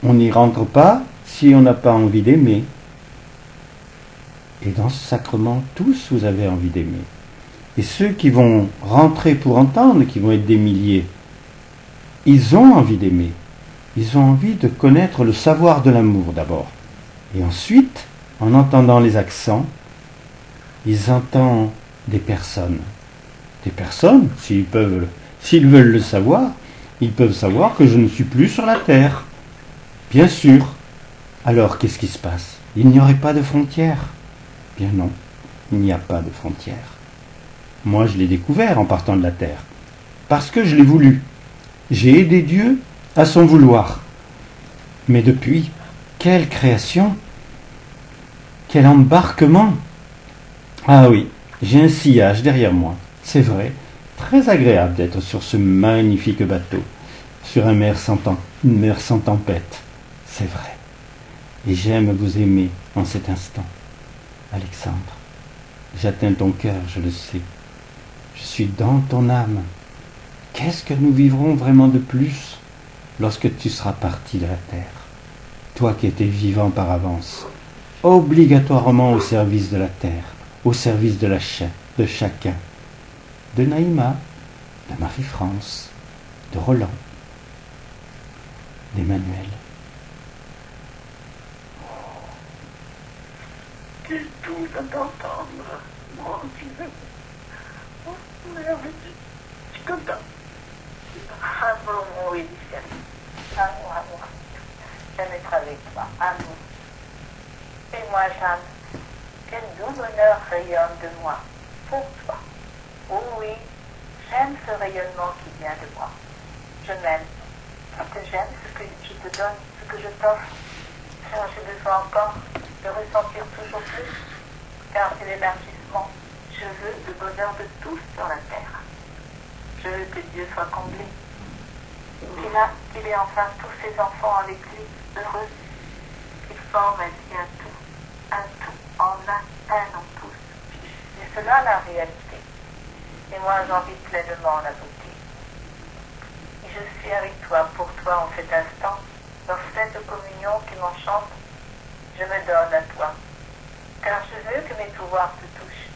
On n'y rentre pas si on n'a pas envie d'aimer. Et dans ce sacrement, tous vous avez envie d'aimer. Et ceux qui vont rentrer pour entendre, qui vont être des milliers, ils ont envie d'aimer. Ils ont envie de connaître le savoir de l'amour d'abord. Et ensuite, en entendant les accents, ils entendent des personnes. Des personnes, s'ils veulent le savoir, ils peuvent savoir que je ne suis plus sur la terre. Bien sûr. Alors, qu'est-ce qui se passe? Il n'y aurait pas de frontières. Bien non, il n'y a pas de frontières. Moi, je l'ai découvert en partant de la terre. Parce que je l'ai voulu. J'ai aidé Dieu à son vouloir. Mais depuis, quelle création! Quel embarquement! Ah oui, j'ai un sillage derrière moi, c'est vrai, très agréable d'être sur ce magnifique bateau, sur une mer sans tempête, c'est vrai. Et j'aime vous aimer en cet instant. Alexandre, j'atteins ton cœur, je le sais. Je suis dans ton âme. Qu'est-ce que nous vivrons vraiment de plus lorsque tu seras parti de la terre? Toi qui étais vivant par avance, obligatoirement au service de la terre, au service de de chacun, de Naïma, de Marie-France, de Roland, d'Emmanuel.
C'est tout à t'entendre, mon Dieu. Oh, merveilleux. Je suis content.
Amour, oui, chérie. Amour, amour. J'aime être avec toi. Amour. Et moi, Jeanne, quel doux bonheur rayonne de moi. Pour toi. Oh oui, j'aime ce rayonnement qui vient de moi. Je m'aime. Parce que j'aime ce que je te donne, ce que je t'offre. Car j'ai besoin encore de ressentir toujours plus. Car c'est l'élargissement. Je veux le bonheur de tous sur la terre. Je veux que Dieu soit comblé. Qu'il ait enfin tous ses enfants avec lui, heureux. Qu'il forme ainsi un tout en un en tous. C'est cela la réalité. Et moi j'en vis pleinement la beauté. Et je suis avec toi, pour toi en cet instant, dans cette communion qui m'enchante, je me donne à toi. Car je veux que mes pouvoirs te touchent,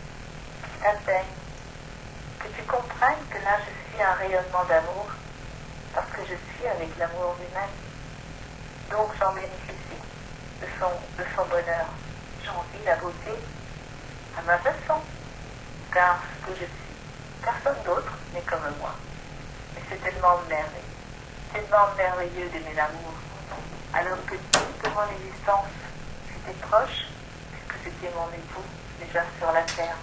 qu'ils t'atteignent, que tu comprennes que là je suis un rayonnement d'amour, parce que je suis avec l'amour lui-même. Donc j'en bénéficie de son bonheur. J'en vis la beauté à ma façon, car ce que je suis, personne d'autre n'est comme moi. Et c'est tellement merveilleux d'aimer l'amour, alors que toute mon existence, c'était proche, puisque c'était mon époux, déjà sur la terre.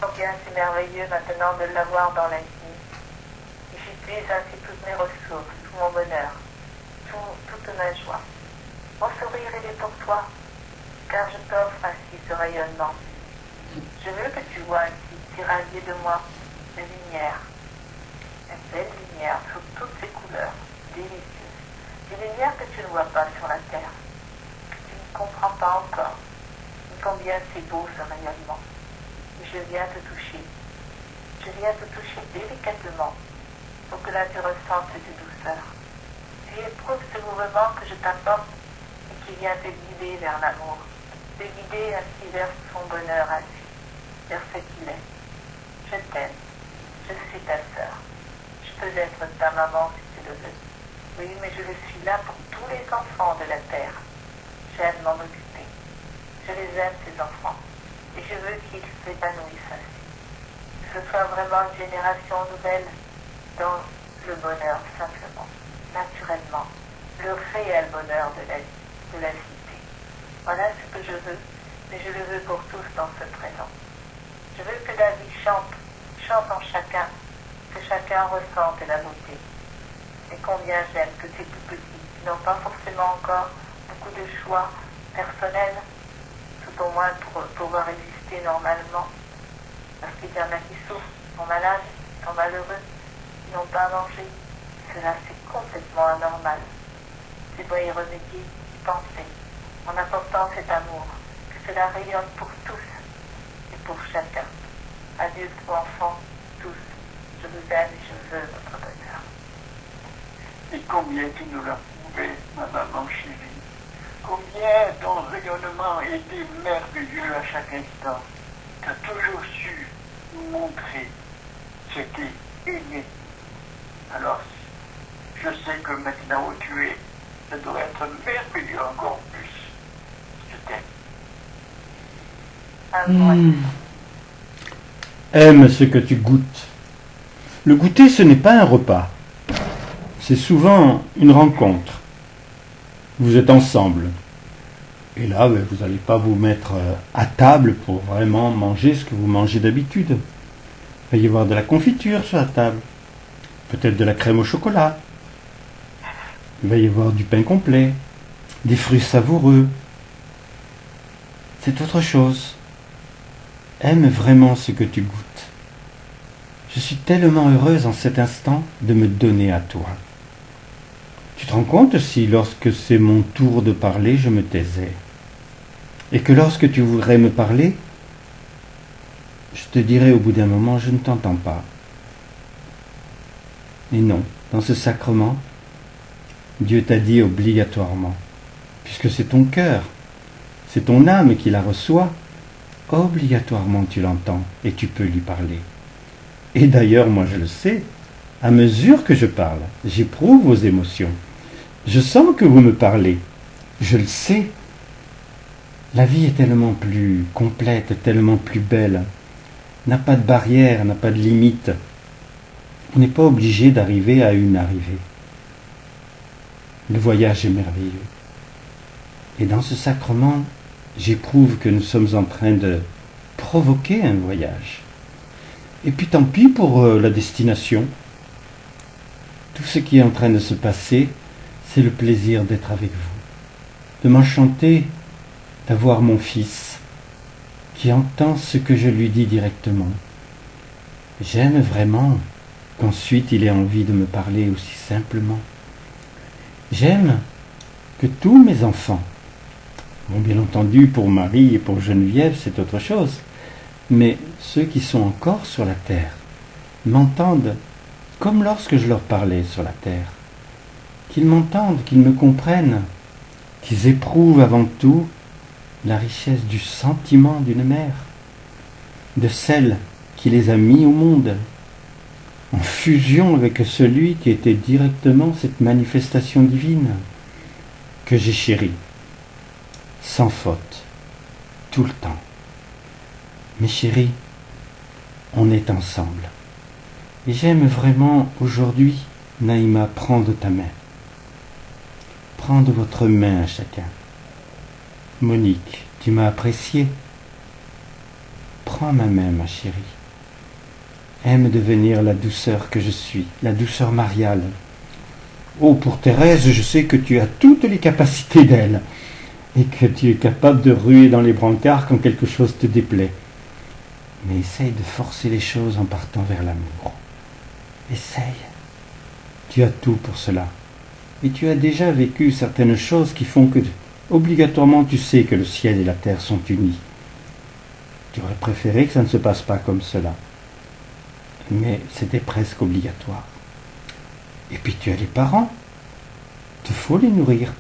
Combien c'est merveilleux maintenant de l'avoir dans l'infini. Et j'utilise ainsi toutes mes ressources, tout mon bonheur, toute ma joie. Mon sourire, il est pour toi, car je t'offre ainsi ce rayonnement. Je veux que tu vois ainsi t'irradier de moi la lumière, une belle lumière sous toutes ses couleurs, délicieuses, des lumières que tu ne vois pas sur la terre, que tu ne comprends pas encore, mais combien c'est beau ce rayonnement. Et je viens te toucher délicatement, pour que là tu ressentes cette douceur. Tu éprouves ce mouvement que je t'apporte et qui vient te guider vers l'amour, te guider ainsi vers son bonheur ainsi, vers ce qu'il est. Je t'aime, je suis ta sœur. Je peux être ta maman si tu le veux. Oui, mais je le suis là pour tous les enfants de la terre. J'aime m'en occuper. Je les aime, ces enfants. Et je veux qu'ils s'épanouissent ainsi. Que ce soit vraiment une génération nouvelle dans le bonheur, simplement, naturellement, le réel bonheur de la cité. Voilà ce que je veux, mais je le veux pour tous dans ce présent. Je veux que la vie chante en chacun, que chacun ressente la beauté. Et combien j'aime que ces tout petits, qui n'ont pas forcément encore beaucoup de choix personnels, tout au moins pour pouvoir exister normalement, parce qu'il y en a qui souffrent, qui sont malades, qui sont malheureux, qui n'ont pas à manger. Cela, c'est complètement anormal. Tu dois y remédier, y penser, en apportant cet amour, que cela rayonne pour tous et pour chacun. Adultes ou enfants, tous, je vous aime et je veux votre bonheur.
Et combien tu nous l'as prouvé, ma maman chérie. Combien ton rayonnement était merveilleux à chaque instant. Tu as toujours su nous montrer ce qu'est aimer. Alors, je sais que maintenant où tu es, ça doit être merveilleux encore plus. Je t'aime.
Aime ce que tu goûtes. Le goûter, ce n'est pas un repas. C'est souvent une rencontre. Vous êtes ensemble. Et là, vous n'allez pas vous mettre à table pour vraiment manger ce que vous mangez d'habitude. Il va y avoir de la confiture sur la table. Peut-être de la crème au chocolat. Il va y avoir du pain complet, des fruits savoureux. C'est autre chose. Aime vraiment ce que tu goûtes. Je suis tellement heureuse en cet instant de me donner à toi. Tu te rends compte si lorsque c'est mon tour de parler, je me taisais, et que lorsque tu voudrais me parler, je te dirais au bout d'un moment, je ne t'entends pas. Et non, dans ce sacrement, Dieu t'a dit obligatoirement, puisque c'est ton cœur, c'est ton âme qui la reçoit, obligatoirement tu l'entends et tu peux lui parler. Et d'ailleurs, moi je le sais, à mesure que je parle, j'éprouve vos émotions. Je sens que vous me parlez, je le sais. La vie est tellement plus complète, tellement plus belle, n'a pas de barrière, n'a pas de limite. On n'est pas obligé d'arriver à une arrivée. Le voyage est merveilleux. Et dans ce sacrement, j'éprouve que nous sommes en train de provoquer un voyage. Et puis tant pis pour la destination. Tout ce qui est en train de se passer, c'est le plaisir d'être avec vous, de m'enchanter d'avoir mon fils qui entend ce que je lui dis directement. J'aime vraiment qu'ensuite il ait envie de me parler aussi simplement. J'aime que tous mes enfants, bon, bien entendu pour Marie et pour Geneviève c'est autre chose, mais ceux qui sont encore sur la terre m'entendent comme lorsque je leur parlais sur la terre, qu'ils m'entendent, qu'ils me comprennent, qu'ils éprouvent avant tout la richesse du sentiment d'une mère, de celle qui les a mis au monde, en fusion avec celui qui était directement cette manifestation divine, que j'ai chérie, sans faute, tout le temps. Mes chéris, on est ensemble. Et j'aime vraiment aujourd'hui, Naïma, prendre ta main. Prendre votre main à chacun. Monique, tu m'as apprécié. Prends ma main, ma chérie. Aime devenir la douceur que je suis, la douceur mariale. Oh, pour Thérèse, je sais que tu as toutes les capacités d'elle et que tu es capable de ruer dans les brancards quand quelque chose te déplaît. Mais essaye de forcer les choses en partant vers l'amour. Essaye. Tu as tout pour cela. Et tu as déjà vécu certaines choses qui font que, obligatoirement, tu sais que le ciel et la terre sont unis. Tu aurais préféré que ça ne se passe pas comme cela. Mais c'était presque obligatoire. Et puis tu as les parents. Il faut les nourrir.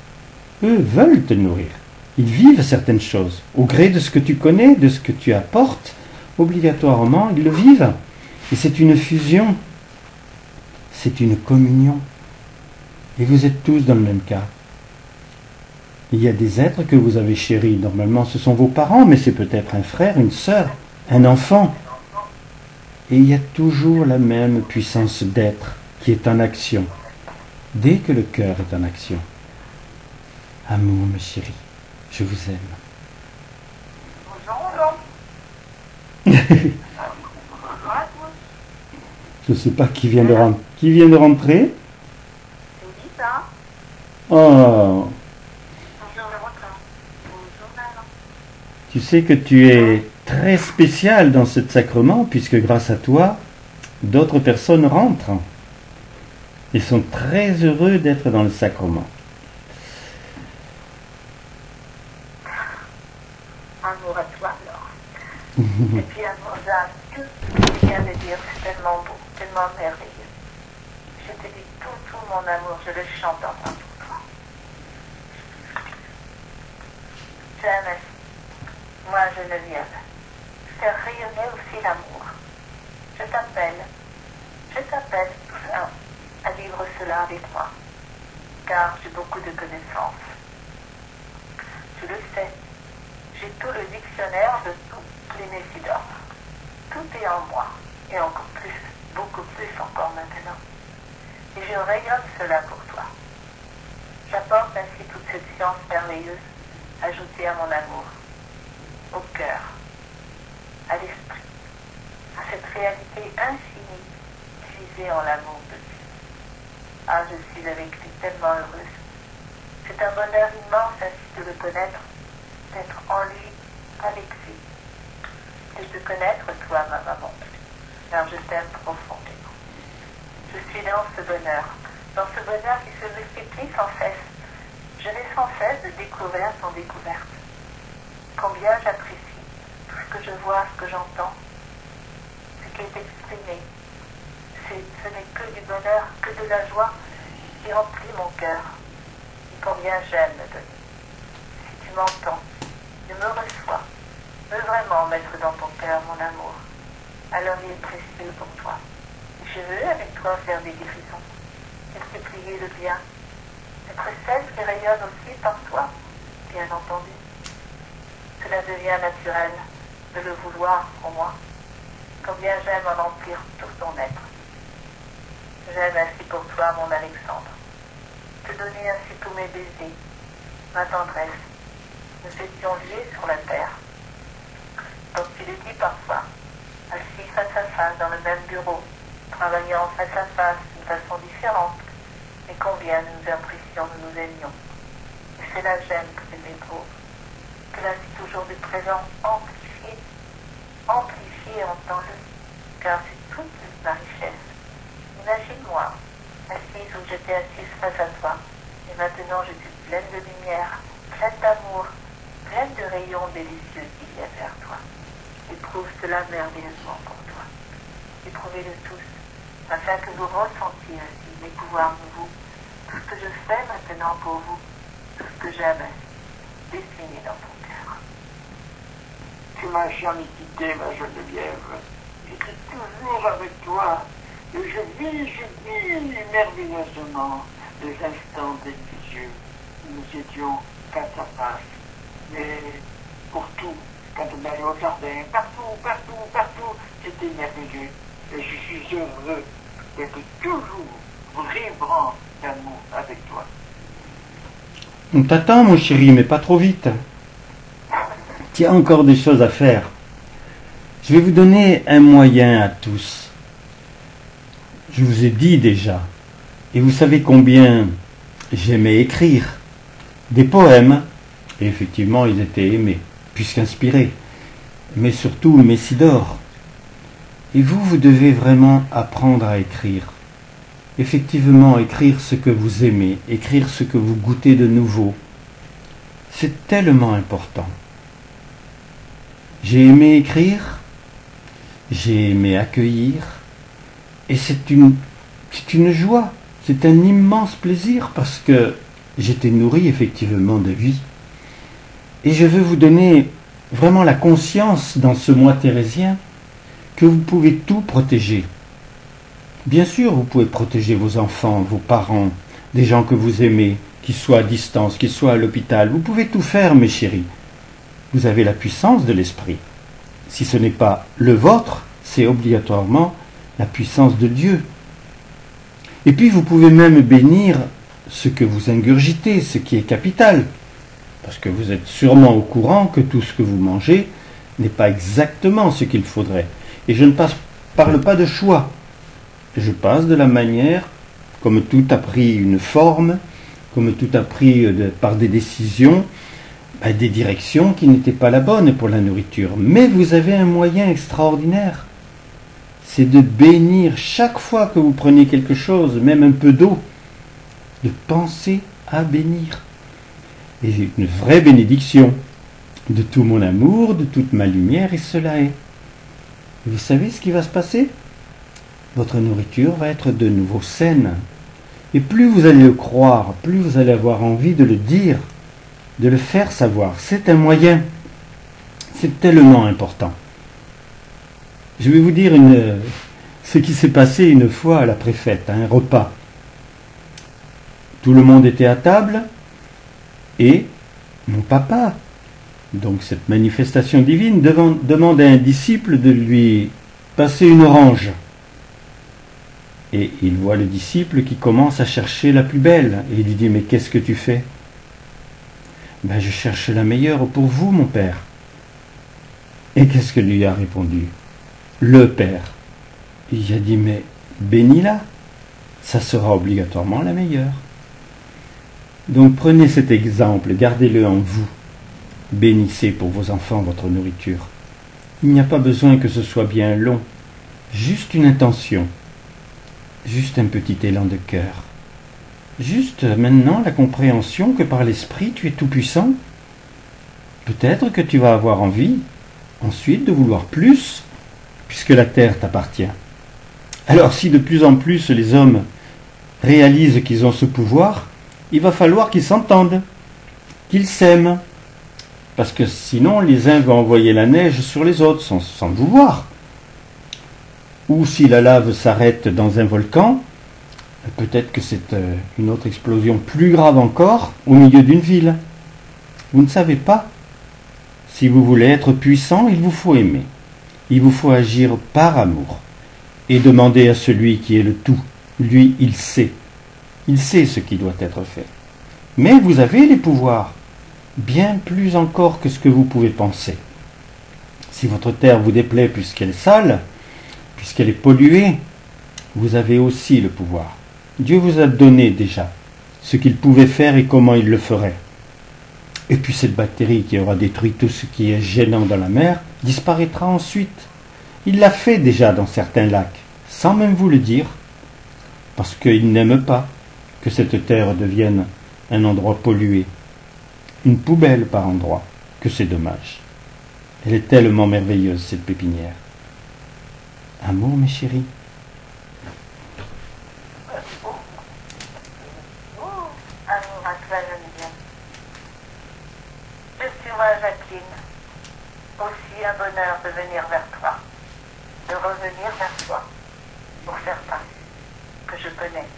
Eux veulent te nourrir. Ils vivent certaines choses. Au gré de ce que tu connais, de ce que tu apportes, obligatoirement, ils le vivent. Et c'est une fusion. C'est une communion. Et vous êtes tous dans le même cas. Il y a des êtres que vous avez chéris. Normalement, ce sont vos parents, mais c'est peut-être un frère, une sœur, un enfant. Et il y a toujours la même puissance d'être qui est en action. Dès que le cœur est en action. Amour, mes chéris, je vous aime. Je ne sais pas qui vient de rentrer. Qui vient de rentrer? Oh. Tu sais que tu es très spécial dans ce sacrement, puisque grâce à toi, d'autres personnes rentrent et sont très heureux d'être dans le sacrement.
Amour à toi alors. Et puis amour à tout ce que tu viens de dire, c'est tellement beau, tellement merveilleux. Je te dis tout mon amour, je le chante enfin pour toi. J'aime, moi Geneviève, faire rayonner aussi l'amour. Je t'appelle à vivre cela avec moi, car j'ai beaucoup de connaissances. Tu le sais, j'ai tout le dictionnaire de toutes les Méphidotes. Tout est en moi, et encore plus, beaucoup plus encore maintenant. Et je rayonne cela pour toi. J'apporte ainsi toute cette science merveilleuse ajoutée à mon amour, au cœur, à l'esprit, à cette réalité infinie puisée en l'amour de Dieu. Ah, je suis avec lui tellement heureuse. C'est un bonheur immense ainsi de le connaître, d'être en lui, avec lui. Et de te connaître, toi, ma maman, car je t'aime profondément. Je suis dans ce bonheur qui se multiplie sans cesse. Je n'ai sans cesse de découverte en découverte. Combien j'apprécie tout ce que je vois, ce que j'entends, ce qui est exprimé. Ce n'est que du bonheur, que de la joie qui remplit mon cœur. Et combien j'aime me donner. Si tu m'entends, je me reçois, veux vraiment mettre dans ton cœur mon amour. Alors il est précieux pour toi. Et je veux avec toi faire des guérisons, multiplier le bien, être celle qui rayonne aussi par toi, bien entendu. Cela devient naturel de le vouloir pour moi. Combien j'aime en emplir tout ton être. J'aime ainsi pour toi, mon Alexandre, te donner ainsi tous mes baisers, ma tendresse. Nous étions liés sur la terre. Comme tu le dis parfois, assis face à face dans le même bureau, travaillant face à face d'une façon différente, mais combien nous nous apprécions, nous nous aimions. Et c'est là j'aime que tu m'éprouves, que la vie toujours du présent amplifiée, entends-le, car c'est toute ma richesse. Imagine-moi, assise où j'étais assise face à toi, et maintenant je suis pleine de lumière, pleine d'amour, pleine de rayons délicieux qui viennent vers toi. Éprouve cela merveilleusement pour toi. Éprouvez-le tous, afin que vous ressentiez ainsi mes pouvoirs nouveaux, tout ce que je fais maintenant pour vous, tout ce que j'aime dessiner dans ton cœur.
Tu m'as jamais quitté, ma Geneviève. J'étais toujours avec toi. Et je vis merveilleusement les instants délicieux où nous étions face à face. Mais pour tout, quand on allait au jardin, partout, c'était merveilleux. Et je suis heureux d'être toujours vibrant d'amour avec toi.
On t'attend, mon chéri, mais pas trop vite. Il y a encore des choses à faire. Je vais vous donner un moyen à tous. Je vous ai dit déjà, et vous savez combien j'aimais écrire des poèmes, et effectivement ils étaient aimés, puisqu'inspirés, mais surtout Messidor. Et vous devez vraiment apprendre à écrire. Effectivement, écrire ce que vous aimez, écrire ce que vous goûtez de nouveau. C'est tellement important. J'ai aimé écrire, j'ai aimé accueillir, et c'est une joie, c'est un immense plaisir parce que j'étais nourri effectivement de vie. Et je veux vous donner vraiment la conscience dans ce mois thérésien que vous pouvez tout protéger. Bien sûr, vous pouvez protéger vos enfants, vos parents, des gens que vous aimez, qu'ils soient à distance, qu'ils soient à l'hôpital. Vous pouvez tout faire, mes chéris. Vous avez la puissance de l'esprit. Si ce n'est pas le vôtre, c'est obligatoirement la puissance de Dieu. Et puis vous pouvez même bénir ce que vous ingurgitez, ce qui est capital. Parce que vous êtes sûrement au courant que tout ce que vous mangez n'est pas exactement ce qu'il faudrait. Et je ne parle pas de choix. Je passe de la manière, comme tout a pris une forme, comme tout a pris par des décisions, des directions qui n'étaient pas la bonne pour la nourriture. Mais vous avez un moyen extraordinaire. C'est de bénir chaque fois que vous prenez quelque chose, même un peu d'eau, de penser à bénir. Et c'est une vraie bénédiction de tout mon amour, de toute ma lumière, et cela est. Et vous savez ce qui va se passer? Votre nourriture va être de nouveau saine. Et plus vous allez le croire, plus vous allez avoir envie de le dire, de le faire savoir. C'est un moyen. C'est tellement important. Je vais vous dire ce qui s'est passé une fois à la préfète, à un repas. Tout le monde était à table et mon papa, donc cette manifestation divine, demande à un disciple de lui passer une orange. Et il voit le disciple qui commence à chercher la plus belle. Et il lui dit, mais qu'est-ce que tu fais? Je cherche la meilleure pour vous, mon père. Et qu'est-ce que lui a répondu le père? Il a dit, mais bénis-la. ça sera obligatoirement la meilleure. Donc prenez cet exemple, gardez-le en vous. Bénissez pour vos enfants votre nourriture. Il n'y a pas besoin que ce soit bien long, juste une intention, juste un petit élan de cœur, juste maintenant la compréhension que par l'esprit tu es tout puissant. Peut-être que tu vas avoir envie ensuite de vouloir plus, puisque la terre t'appartient. Alors si de plus en plus les hommes réalisent qu'ils ont ce pouvoir, il va falloir qu'ils s'entendent, qu'ils s'aiment, parce que sinon les uns vont envoyer la neige sur les autres sans le vouloir. Ou si la lave s'arrête dans un volcan, peut-être que c'est une autre explosion plus grave encore au milieu d'une ville. Vous ne savez pas. Si vous voulez être puissant, il vous faut aimer. Il vous faut agir par amour et demander à celui qui est le tout. Lui, il sait. Il sait ce qui doit être fait. Mais vous avez les pouvoirs, bien plus encore que ce que vous pouvez penser. Si votre terre vous déplaît puisqu'elle est sale, puisqu'elle est polluée, vous avez aussi le pouvoir. Dieu vous a donné déjà ce qu'il pouvait faire et comment il le ferait. Et puis cette bactérie qui aura détruit tout ce qui est gênant dans la mer disparaîtra ensuite. Il l'a fait déjà dans certains lacs, sans même vous le dire, parce qu'il n'aime pas que cette terre devienne un endroit pollué, une poubelle par endroit, que c'est dommage. Elle est tellement merveilleuse, cette pépinière. Un mot, mes chéris?
Amour à toi, Geneviève. Je suis moi, Jacqueline. Aussi un bonheur de venir vers toi, de revenir vers toi, pour certains que je connais.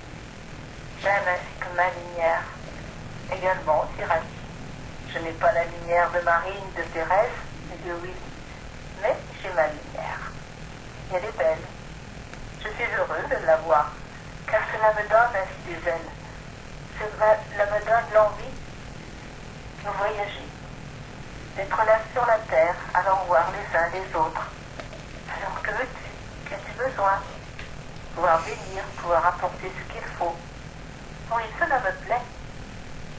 J'aime ainsi que ma lumière, également aussi ravie. Je n'ai pas la lumière de Marine, de Thérèse et de Willy, mais j'ai ma lumière. Et elle est belle. Je suis heureux de la voir, car cela me donne ainsi des ailes. Cela me donne l'envie de voyager, d'être là sur la terre, allant voir les uns les autres. Alors que veux-tu? Qu'as-tu besoin? Pouvoir bénir, pouvoir apporter ce qu'il faut. Oui, cela me plaît.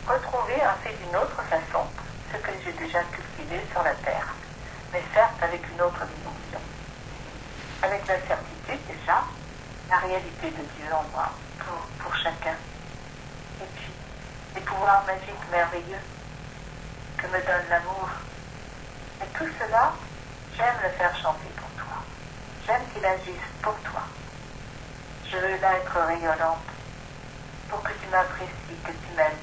Retrouver en fait d'une autre façon ce que j'ai déjà cultivé sur la terre, mais certes avec une autre dimension. Avec la certitude déjà, la réalité de Dieu en moi, pour chacun. Et puis, les pouvoirs magiques merveilleux que me donne l'amour. Et tout cela, j'aime le faire chanter pour toi. J'aime qu'il agisse pour toi. Je veux là être rayonnante pour que tu m'apprécies, que tu m'aimes,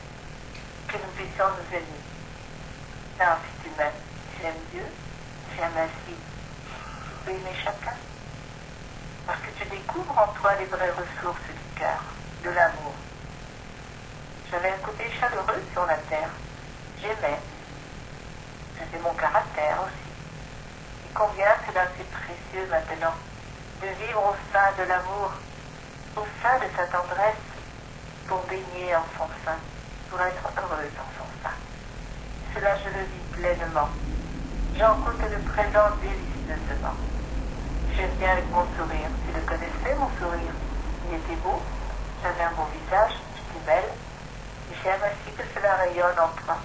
que nous puissions nous aimer. Non, si tu m'aimes, tu aimes Dieu, tu aimes ainsi. Tu peux aimer chacun. Parce que tu découvres en toi les vraies ressources du cœur, de l'amour. J'avais un côté chaleureux sur la terre. J'aimais. J'avais mon caractère aussi. Et combien cela c'est précieux maintenant de vivre au sein de l'amour, au sein de sa tendresse, pour baigner en son sein, pour être heureuse en son sein. Cela je le vis pleinement. J'en goûte le présent délicieusement. Je viens avec mon sourire. Tu le connaissais, mon sourire? Il était beau, j'avais un beau visage, j'étais belle. Et j'aime aussi que cela rayonne en toi.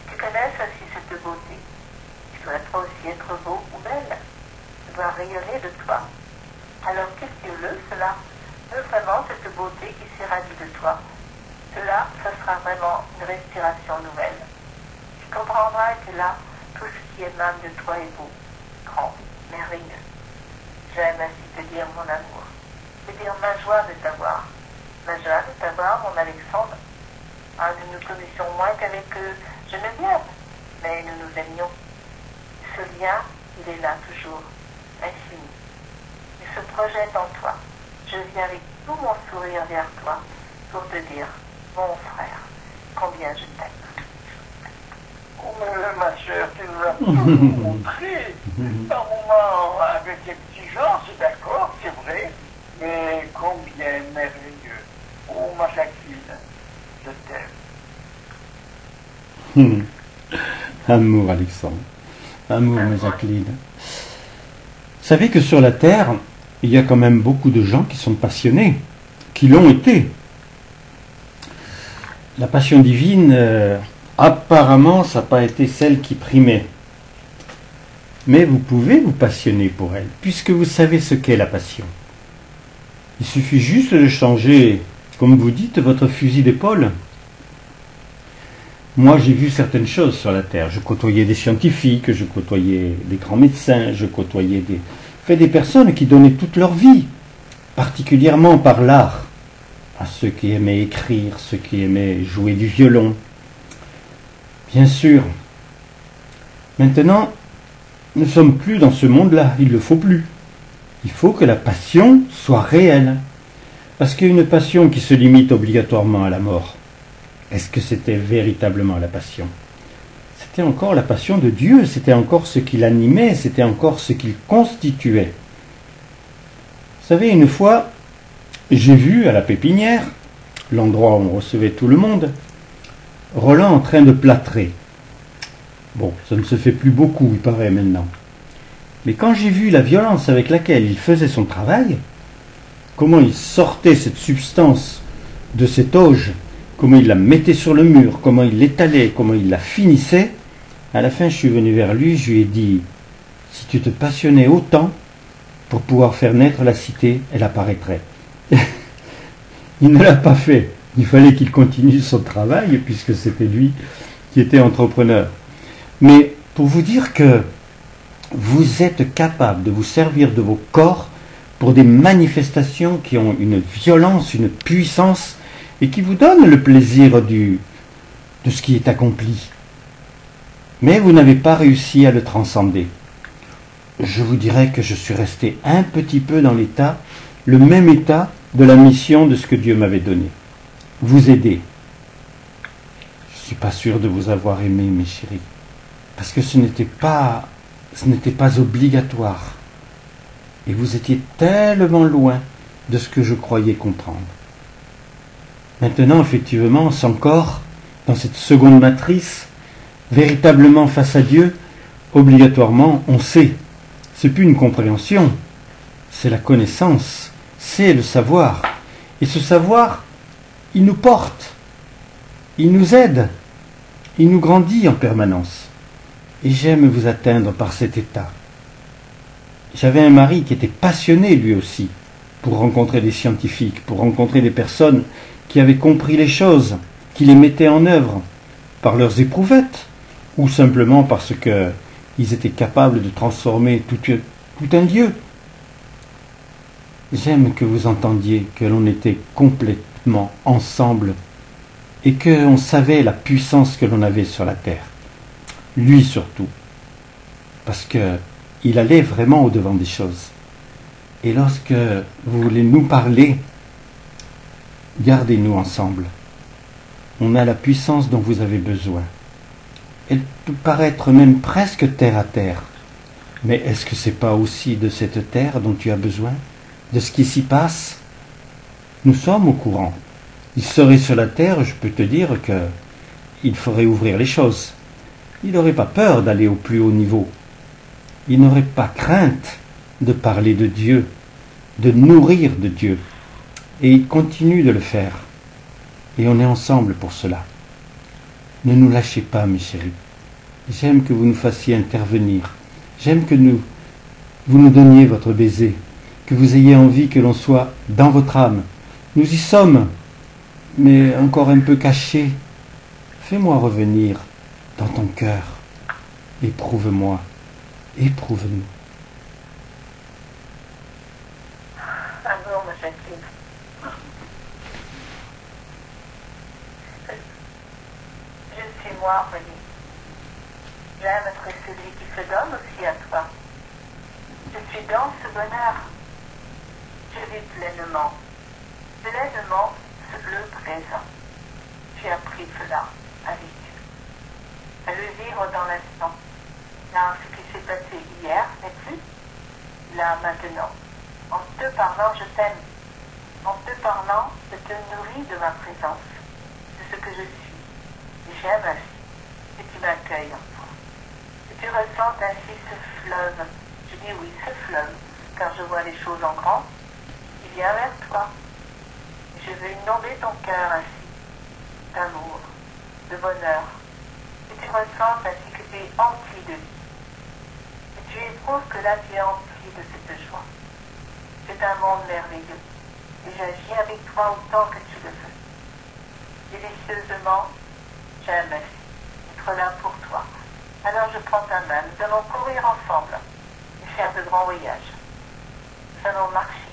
Tu connais aussi cette beauté. Tu dois toi aussi être beau ou belle. Tu dois rayonner de toi. Alors cultive-le, cela. Vraiment cette beauté qui s'irradie de toi. Cela, ce sera vraiment une respiration nouvelle. Tu comprendras que là, tout ce qui émane de toi est beau, grand, merveilleux. J'aime ainsi te dire mon amour, te dire ma joie de t'avoir. Ma joie de t'avoir, mon Alexandre. Nous nous connaissions moins qu'avec Geneviève, mais nous nous aimions. Ce lien, il est là toujours, infini. Il se projette en toi. Je viens avec tout mon sourire vers toi pour te dire, mon frère, combien je t'aime.
Oh, mais ma chère, tu nous as tout montré. Par moments, avec exigence, d'accord, c'est vrai, mais combien merveilleux. Oh, ma Jacqueline, je t'aime.
Amour, Alexandre. Amour, ma Jacqueline. Vous savez que sur la Terre, il y a quand même beaucoup de gens qui sont passionnés qui l'ont été. La passion divine, apparemment, ça n'a pas été celle qui primait. Mais vous pouvez vous passionner pour elle, puisque vous savez ce qu'est la passion. Il suffit juste de changer, comme vous dites, votre fusil d'épaule. Moi, j'ai vu certaines choses sur la Terre. Je côtoyais des scientifiques, je côtoyais des grands médecins, je côtoyais des personnes qui donnaient toute leur vie, particulièrement par l'art, à ceux qui aimaient écrire, ceux qui aimaient jouer du violon. Bien sûr. Maintenant, nous ne sommes plus dans ce monde-là, il ne le faut plus. Il faut que la passion soit réelle. Parce qu'une passion qui se limite obligatoirement à la mort, est-ce que c'était véritablement la passion? C'était encore la passion de Dieu, c'était encore ce qui l'animait, c'était encore ce qu'il constituait. Vous savez, une fois, j'ai vu à la pépinière, l'endroit où on recevait tout le monde, Roland en train de plâtrer. Bon, ça ne se fait plus beaucoup, il paraît maintenant. Mais quand j'ai vu la violence avec laquelle il faisait son travail, comment il sortait cette substance de cette auge, comment il la mettait sur le mur, comment il l'étalait, comment il la finissait, à la fin je suis venu vers lui, je lui ai dit, si tu te passionnais autant pour pouvoir faire naître la cité, elle apparaîtrait. Il ne l'a pas fait, il fallait qu'il continue son travail, puisque c'était lui qui était entrepreneur. Mais pour vous dire que vous êtes capable de vous servir de vos corps pour des manifestations qui ont une violence, une puissance, et qui vous donnent le plaisir de ce qui est accompli. Mais vous n'avez pas réussi à le transcender. Je vous dirais que je suis resté un petit peu dans l'état, le même état de la mission de ce que Dieu m'avait donné. Vous aider. Je ne suis pas sûr de vous avoir aimé, mes chéris, parce que ce n'était pas obligatoire. Et vous étiez tellement loin de ce que je croyais comprendre. Maintenant, effectivement, c'est encore dans cette seconde matrice, véritablement face à Dieu, obligatoirement, on sait. C'est plus une compréhension, c'est la connaissance, c'est le savoir. Et ce savoir, il nous porte, il nous aide, il nous grandit en permanence. Et j'aime vous atteindre par cet état. J'avais un mari qui était passionné lui aussi pour rencontrer des scientifiques, pour rencontrer des personnes qui avaient compris les choses, qui les mettaient en œuvre par leurs éprouvettes, ou simplement parce qu'ils étaient capables de transformer tout un lieu. J'aime que vous entendiez que l'on était complètement ensemble et qu'on savait la puissance que l'on avait sur la terre. Lui surtout, parce qu'il allait vraiment au-devant des choses. Et lorsque vous voulez nous parler, gardez-nous ensemble. On a la puissance dont vous avez besoin. Elle peut paraître même presque terre à terre. Mais est-ce que c'est pas aussi de cette terre dont tu as besoin? De ce qui s'y passe? Nous sommes au courant. Il serait sur la terre, je peux te dire qu'il ferait ouvrir les choses. Il n'aurait pas peur d'aller au plus haut niveau. Il n'aurait pas crainte de parler de Dieu, de nourrir de Dieu. Et il continue de le faire. Et on est ensemble pour cela. Ne nous lâchez pas, mes chéris. J'aime que vous nous fassiez intervenir. J'aime que vous nous donniez votre baiser, que vous ayez envie que l'on soit dans votre âme. Nous y sommes, mais encore un peu cachés. Fais-moi revenir dans ton cœur. Éprouve-moi, éprouve-nous.
Amour, ma Jacqueline. Je suis moi, René. J'aime être celui qui se donne aussi à toi. Je suis dans ce bonheur. Je vis pleinement le présent. J'ai appris cela avec Dieu. À le vivre dans l'instant. Là, ce qui s'est passé hier n'est plus. Là, maintenant. En te parlant, je t'aime. En te parlant, je te nourris de ma présence, de ce que je suis. J'aime ainsi. Et tu m'accueilles en toi. Et tu ressens ainsi ce fleuve. Je dis oui, ce fleuve, car je vois les choses en grand. Il vient vers toi. je veux inonder ton cœur ainsi, d'amour, de bonheur, que tu ressentes ainsi que tu es empli de vie. Et tu éprouves que là tu es empli de cette joie. C'est un monde merveilleux, et j'agis avec toi autant que tu le veux. Délicieusement, j'aime être là pour toi. Alors je prends ta main, nous allons courir ensemble et faire de grands voyages. Nous allons marcher,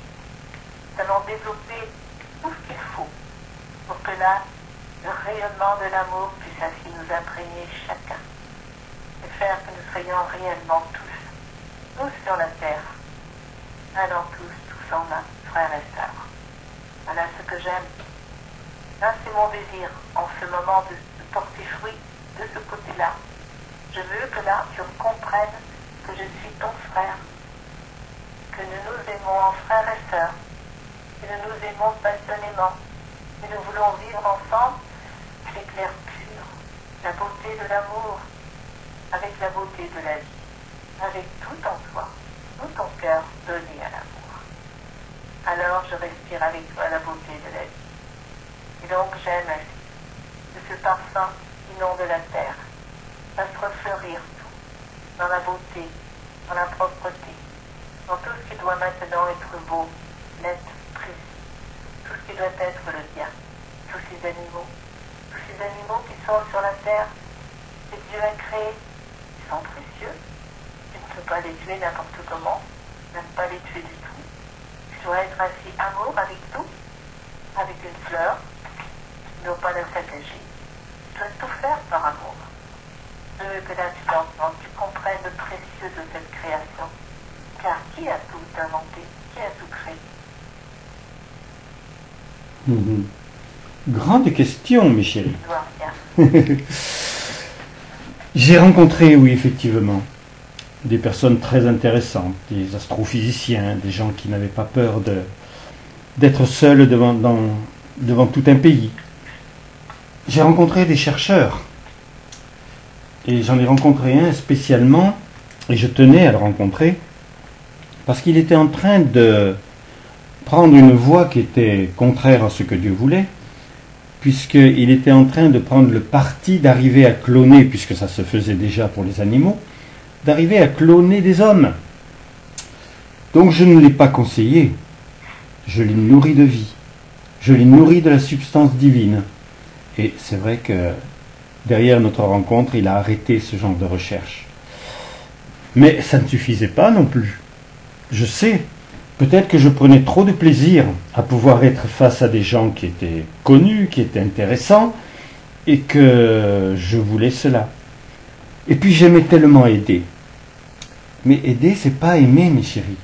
nous allons développer tout ce qu'il faut pour que là, le rayonnement de l'amour puisse ainsi nous imprégner chacun et faire que nous soyons réellement tous sur la terre, allant tous en un, frères et sœurs. Voilà ce que j'aime. Là, c'est mon désir en ce moment de porter fruit de ce côté-là. Je veux que là, tu comprennes que je suis ton frère, que nous nous aimons en frères et sœurs, que nous nous aimons passionnément, et nous voulons vivre ensemble avec l'air pur, la beauté de l'amour, avec la beauté de la vie, avec tout en toi, tout ton cœur donné à l'amour. Alors je respire avec toi la beauté de la vie. Et donc j'aime ainsi que ce parfum inonde la terre, fasse refleurir tout, dans la beauté, dans la propreté, dans tout ce qui doit maintenant être beau, net, précis, tout ce qui doit être le bien, tous ces animaux qui sont sur la terre, que Dieu a créés, ils sont précieux. Tu ne peux pas les tuer n'importe comment, même pas les tuer du tout. Tu dois être ainsi amour avec tout, avec une fleur, tu ne dois pas la saccager. Tu dois tout faire par amour. Je veux que là tu l'entends, tu comprennes le précieux de cette création. Car qui a tout inventé? Qui a tout créé?
Grande question, mes chéris.
Tu dois rien.
J'ai rencontré, oui, effectivement, des personnes très intéressantes, des astrophysiciens, des gens qui n'avaient pas peur d'être seuls devant tout un pays. J'ai rencontré des chercheurs, et j'en ai rencontré un spécialement, et je tenais à le rencontrer, parce qu'il était en train de prendre une voie qui était contraire à ce que Dieu voulait, puisqu'il était en train de prendre le parti d'arriver à cloner, puisque ça se faisait déjà pour les animaux, d'arriver à cloner des hommes. Donc je ne l'ai pas conseillé, je l'ai nourri de vie, je l'ai nourri de la substance divine. Et c'est vrai que derrière notre rencontre, il a arrêté ce genre de recherche. Mais ça ne suffisait pas non plus. Je sais, peut-être que je prenais trop de plaisir à pouvoir être face à des gens qui étaient connus, qui étaient intéressants, et que je voulais cela. Et puis j'aimais tellement aider. Mais aider, c'est pas aimer, mes chéris.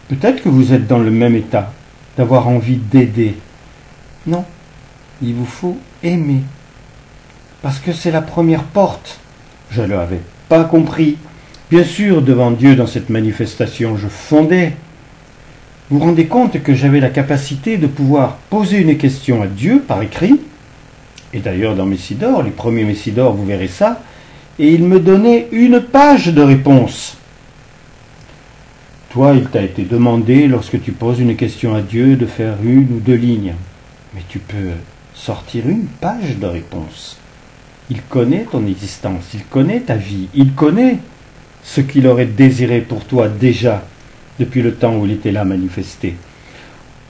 Peut-être que vous êtes dans le même état, d'avoir envie d'aider. Non, il vous faut aimer. Parce que c'est la première porte. Je ne l'avais pas compris. Bien sûr, devant Dieu, dans cette manifestation, je fondais. Vous vous rendez compte que j'avais la capacité de pouvoir poser une question à Dieu par écrit, et d'ailleurs dans Messidor, les premiers Messidor, vous verrez ça, et il me donnait une page de réponse. Toi, il t'a été demandé, lorsque tu poses une question à Dieu, de faire 1 ou 2 lignes. Mais tu peux sortir une page de réponse. Il connaît ton existence, il connaît ta vie, il connaît ce qu'il aurait désiré pour toi déjà, depuis le temps où il était là manifesté.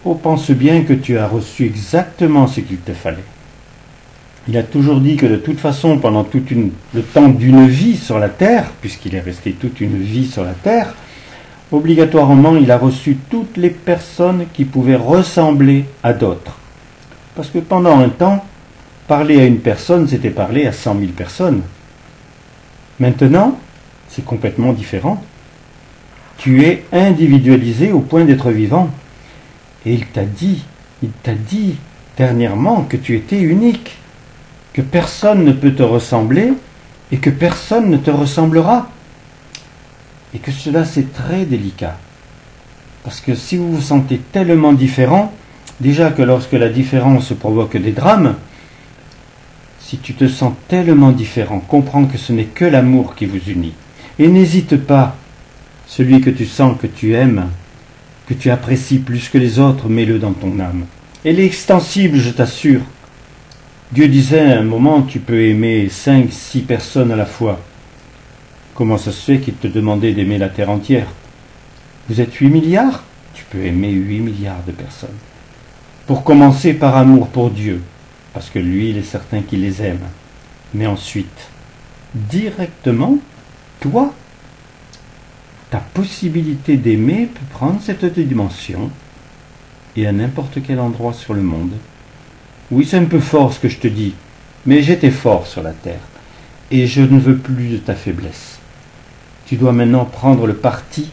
Oh, pense bien que tu as reçu exactement ce qu'il te fallait. Il a toujours dit que de toute façon, pendant le temps d'une vie sur la terre, puisqu'il est resté toute une vie sur la terre, obligatoirement, il a reçu toutes les personnes qui pouvaient ressembler à d'autres. Parce que pendant un temps, parler à une personne, c'était parler à 100 000 personnes. Maintenant, c'est complètement différent. Tu es individualisé au point d'être vivant. Et il t'a dit dernièrement que tu étais unique, que personne ne peut te ressembler et que personne ne te ressemblera. Et que cela c'est très délicat. Parce que si vous vous sentez tellement différent, déjà que lorsque la différence provoque des drames, si tu te sens tellement différent, comprends que ce n'est que l'amour qui vous unit. Et n'hésite pas, celui que tu sens que tu aimes, que tu apprécies plus que les autres, mets-le dans ton âme. Elle est extensible, je t'assure. Dieu disait à un moment, tu peux aimer 5, 6 personnes à la fois. Comment ça se fait qu'il te demandait d'aimer la terre entière? Vous êtes 8 milliards? Tu peux aimer 8 milliards de personnes. Pour commencer par amour pour Dieu, parce que lui, il est certain qu'il les aime. Mais ensuite, directement, toi, ta possibilité d'aimer peut prendre cette dimension et à n'importe quel endroit sur le monde. Oui, c'est un peu fort ce que je te dis, mais j'étais fort sur la terre et je ne veux plus de ta faiblesse. Tu dois maintenant prendre le parti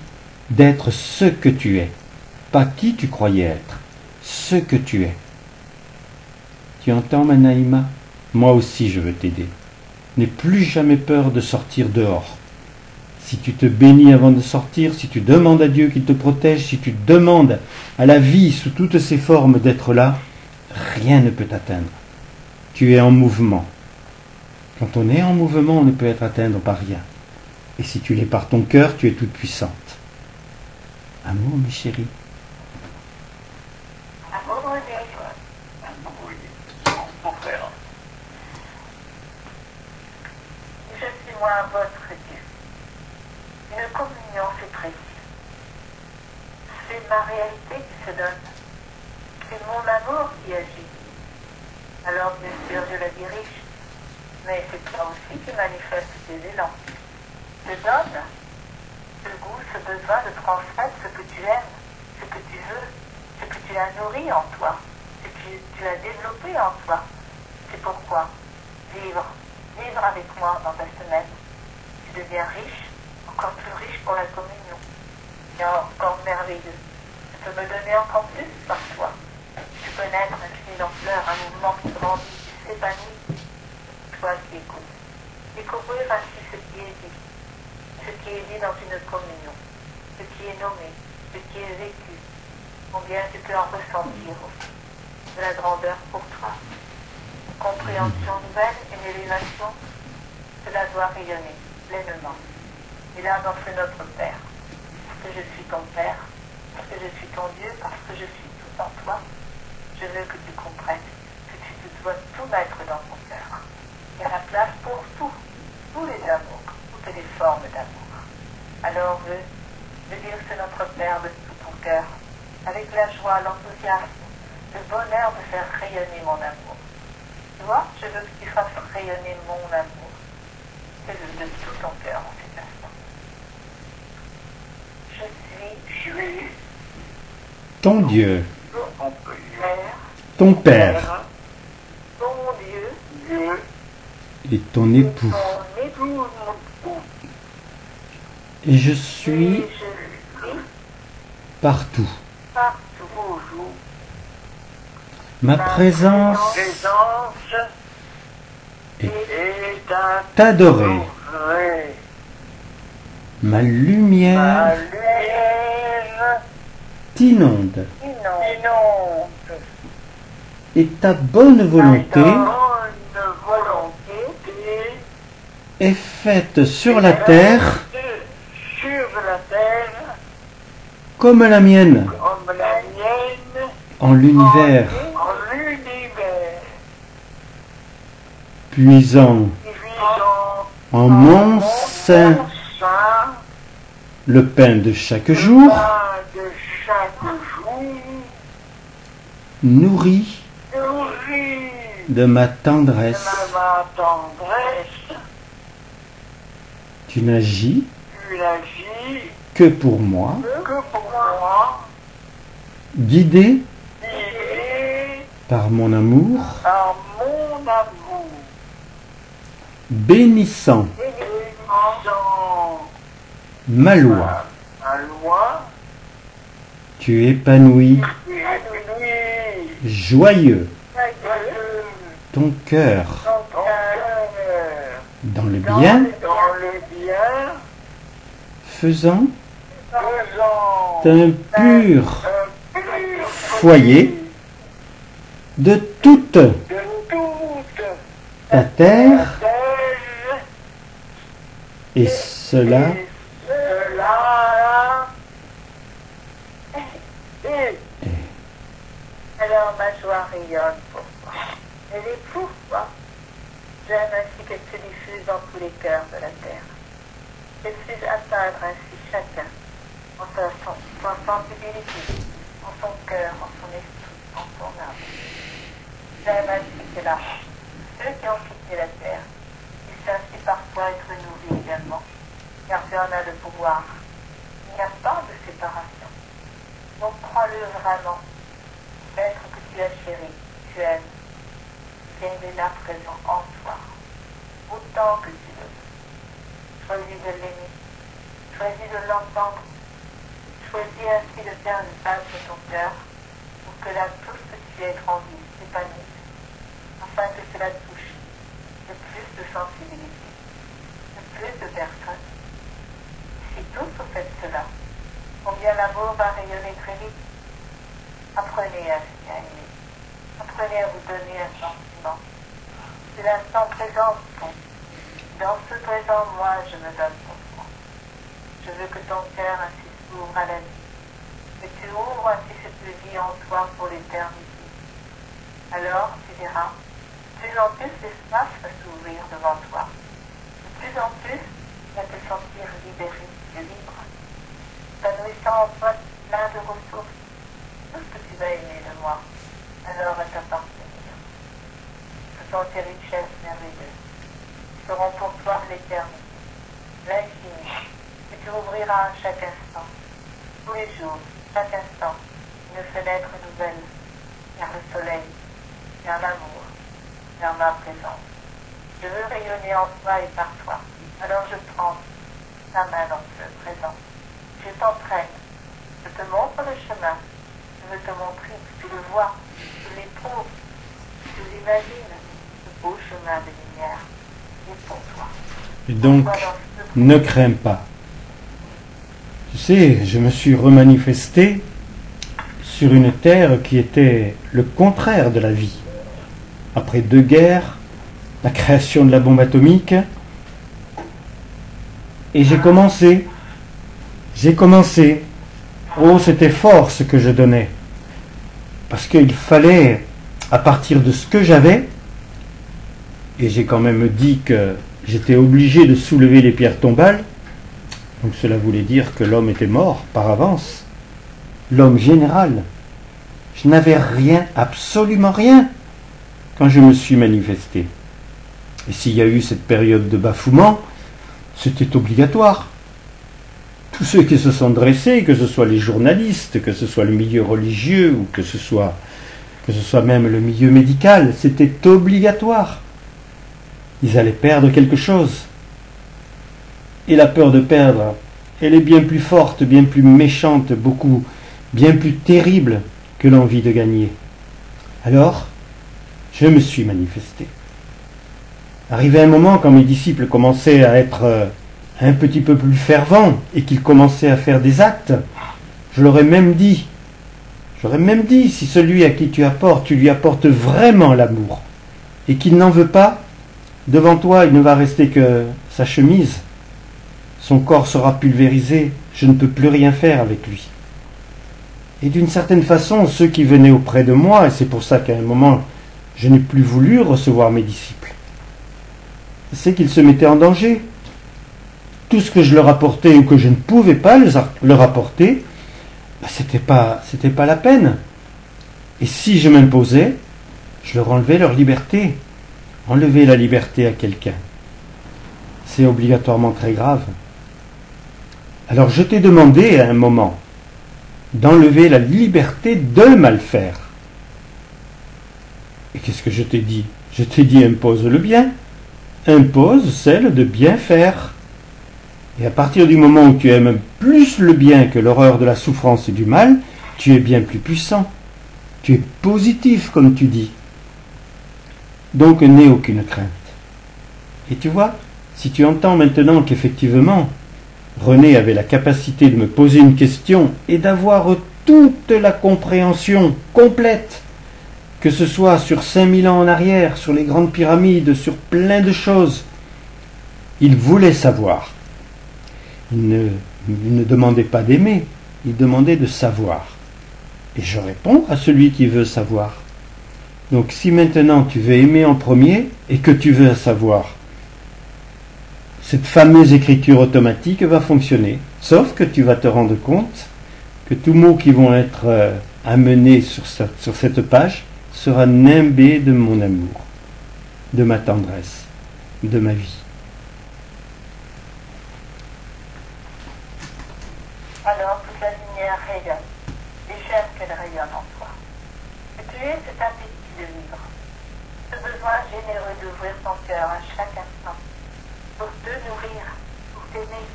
d'être ce que tu es, pas qui tu croyais être, ce que tu es. Tu entends, ma Naïma? Moi aussi je veux t'aider. N'aie plus jamais peur de sortir dehors. Si tu te bénis avant de sortir, si tu demandes à Dieu qu'il te protège, si tu demandes à la vie sous toutes ses formes d'être là, rien ne peut t'atteindre. Tu es en mouvement. Quand on est en mouvement, on ne peut être atteint par rien. Et si tu l'es par ton cœur, tu es toute puissante. Amour, mes chéris.
Amour, René.
Mon frère.
Je suis moi votre Dieu. Une communion, c'est précis. C'est ma réalité qui se donne. C'est mon amour qui agit. Alors bien sûr, je le dirige. Mais c'est toi aussi qui manifeste tes élans. Je donne ce goût, ce besoin de transmettre ce que tu aimes, ce que tu veux, ce que tu as nourri en toi, ce que tu as développé en toi. C'est pourquoi vivre avec moi dans ta semaine. Tu deviens riche, encore plus riche pour la communion. Et encore merveilleux. Tu peux me donner encore plus par toi. Tu peux naître un cri d'ampleur, un mouvement qui grandit, qui s'épanouit. Toi qui écoutes. Découvrir ainsi ce qui est dit. Ce qui est dit dans une communion. Ce qui est nommé. Ce qui est vécu. Combien tu peux en ressentir aussi. De la grandeur pour toi. Une compréhension nouvelle, une élévation. Cela doit rayonner pleinement. Et là, c'est notre Père. Parce que je suis ton Père. Parce que je suis ton Dieu. Parce que je suis tout en toi. Je veux que tu comprennes que tu dois tout mettre dans ton cœur. Il y a la place pour tout, tous les amours, toutes les formes d'amour. Alors veux dire que c'est notre Père de tout ton cœur, avec la joie, l'enthousiasme, le bonheur de faire rayonner mon amour. Tu vois, je veux que tu fasses rayonner mon amour. Fais-le de tout ton cœur en cet instant. Je suis
Ton Dieu,
Père,
ton Père
ton Dieu,
Dieu,
et ton époux.
ton époux,
Et je
et
suis
je suis
partout.
partout.
toujours,
Ma présence
présence
est
est à
adorée.
vrai.
Ma
Ma
lumière
lumière
t'inonde.
inonde.
Et ta bonne volonté
Bonne volonté
est faite sur la terre
sur la terre
comme la mienne
comme la mienne
en l'univers,
en l'univers,
puisant
puisant
en mon sein
sein
le pain de chaque jour,
pain de chaque jour,
nourri
nourri
de ma
de
tendresse.
ma tendresse,
Tu n'agis
tu n'agis
que pour moi,
que pour moi,
guidé
guidé
par mon amour,
par mon amour,
bénissant
bénissant
ma loi.
ma loi,
Tu épanouis
tu éblouis
joyeux
joyeux
ton cœur
ton cœur,
dans le bien,
dans le bien,
faisant
faisant
un pur
un pur
foyer de toute
de toute
ta terre,
terre,
et cela
et cela est
alors ma joie rayonne pour toi. Elle est pour toi. J'aime ainsi qu'elle se diffuse dans tous les cœurs de la terre. Qu'elle puisse atteindre ainsi chacun en sa sensibilité, en son cœur, en son esprit, en son âme. J'aime ainsi que là, ceux qui ont quitté la terre puissent ainsi parfois être nourris également, car tu en as le pouvoir. Il n'y a pas de séparation. Donc crois-le vraiment. L'être que tu as chéri, tu aimes, qui est là présent en toi, autant que tu le veux. Choisis de l'aimer, choisis de l'entendre, choisis ainsi de faire une base de ton cœur pour que là tout ce que tu es grandi s'épanouisse, afin que cela touche de plus de sensibilité, de plus de personnes. Si tous vous faites cela, combien l'amour va rayonner très vite. Apprenez ainsi à aimer. Apprenez à vous donner un sentiment. C'est l'instant présent qui compte. Dans ce présent, moi, je me donne pour toi. Je veux que ton cœur ainsi s'ouvre à la vie. Que tu ouvres ainsi cette vie en toi pour l'éternité. Alors, tu verras, de plus en plus l'espace va s'ouvrir devant toi. De plus en plus, tu vas te sentir libéré et libre. Épanouissant en toi plein de ressources. Tout ce que tu vas aimer de moi, alors va t'appartenir. Ce sont tes richesses merveilleuses. Seront pour toi l'éternité, l'infini, que tu ouvriras à chaque instant, tous les jours, chaque instant, une fenêtre nouvelle vers le soleil, vers l'amour, vers ma présence. Je veux rayonner en toi et par toi. Alors je prends ta main dans ce présent. Je t'entraîne. Je te montre le chemin. Je veux te montrer, tu le vois, tu l'éprouves, tu l'imagines, ce beau chemin de lumière est pour toi.
Et donc, ne crains pas. Tu sais, je me suis remanifesté sur une terre qui était le contraire de la vie. Après 2 guerres, la création de la bombe atomique, et j'ai commencé. Oh, c'était fort ce que je donnais. Parce qu'il fallait, à partir de ce que j'avais, et j'ai quand même dit que j'étais obligé de soulever les pierres tombales, donc cela voulait dire que l'homme était mort par avance, l'homme général. Je n'avais rien, absolument rien, quand je me suis manifesté. Et s'il y a eu cette période de bafouement, c'était obligatoire. Tous ceux qui se sont dressés, que ce soit les journalistes, que ce soit le milieu religieux ou que ce soit même le milieu médical, c'était obligatoire. Ils allaient perdre quelque chose. Et la peur de perdre, elle est bien plus forte, bien plus méchante, bien plus terrible que l'envie de gagner. Alors, je me suis manifesté. Arrivé un moment quand mes disciples commençaient à être un petit peu plus fervent et qu'il commençait à faire des actes, je leur ai même dit, si celui à qui tu lui apportes vraiment l'amour et qu'il n'en veut pas, devant toi il ne va rester que sa chemise, son corps sera pulvérisé, je ne peux plus rien faire avec lui. Et d'une certaine façon, ceux qui venaient auprès de moi, et c'est pour ça qu'à un moment je n'ai plus voulu recevoir mes disciples, c'est qu'ils se mettaient en danger. Tout ce que je leur apportais ou que je ne pouvais pas leur apporter, c'était pas la peine. Et si je m'imposais, je leur enlevais leur liberté. Enlever la liberté à quelqu'un, c'est obligatoirement très grave. Alors je t'ai demandé à un moment d'enlever la liberté de mal faire. Et qu'est-ce que je t'ai dit? Je t'ai dit impose le bien, impose celle de bien faire. Et à partir du moment où tu aimes plus le bien que l'horreur de la souffrance et du mal, tu es bien plus puissant. Tu es positif, comme tu dis. Donc n'aie aucune crainte. Et tu vois, si tu entends maintenant qu'effectivement, René avait la capacité de me poser une question et d'avoir toute la compréhension complète, que ce soit sur 5000 ans en arrière, sur les grandes pyramides, sur plein de choses, il voulait savoir. Il ne demandait pas d'aimer, il demandait de savoir. et je réponds à celui qui veut savoir. Donc si maintenant tu veux aimer en premier et que tu veux savoir, cette fameuse écriture automatique va fonctionner. Sauf que tu vas te rendre compte que tout mot qui vont être amenés sur cette page sera nimbé de mon amour, de ma tendresse, de ma vie.
Alors toute la lumière rayonne, et j'aime qu'elle rayonne en toi. Que tu aies cet appétit de vivre, ce besoin généreux d'ouvrir ton cœur à chaque instant, pour te nourrir, pour t'aimer.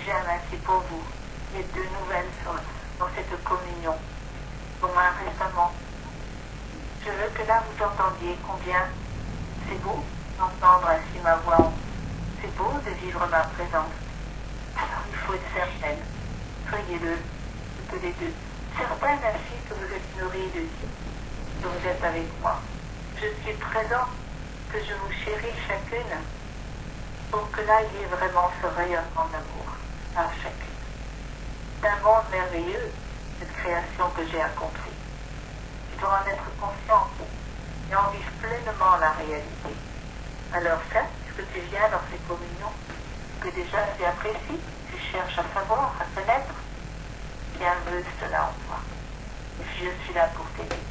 J'aime ainsi pour vous les deux nouvelles dans cette communion, au moins récemment. Je veux que là vous entendiez combien c'est beau d'entendre ainsi ma voix. C'est beau de vivre ma présence. Alors il faut être certaine. Soyez-le, toutes les deux. Certaines ainsi que vous êtes nourris de vie, que vous êtes avec moi. Je suis présent, que je vous chéris chacune, pour que là il y ait vraiment ce rayonnement d'amour à chacune. C'est un monde merveilleux, cette création que j'ai accomplie. Tu dois en être consciente et en vivre pleinement la réalité. Alors certes, puisque tu viens dans ces communions, que déjà tu apprécies, tu cherches à savoir, à connaître, bien veut cela en toi. Et je suis là pour t'aider,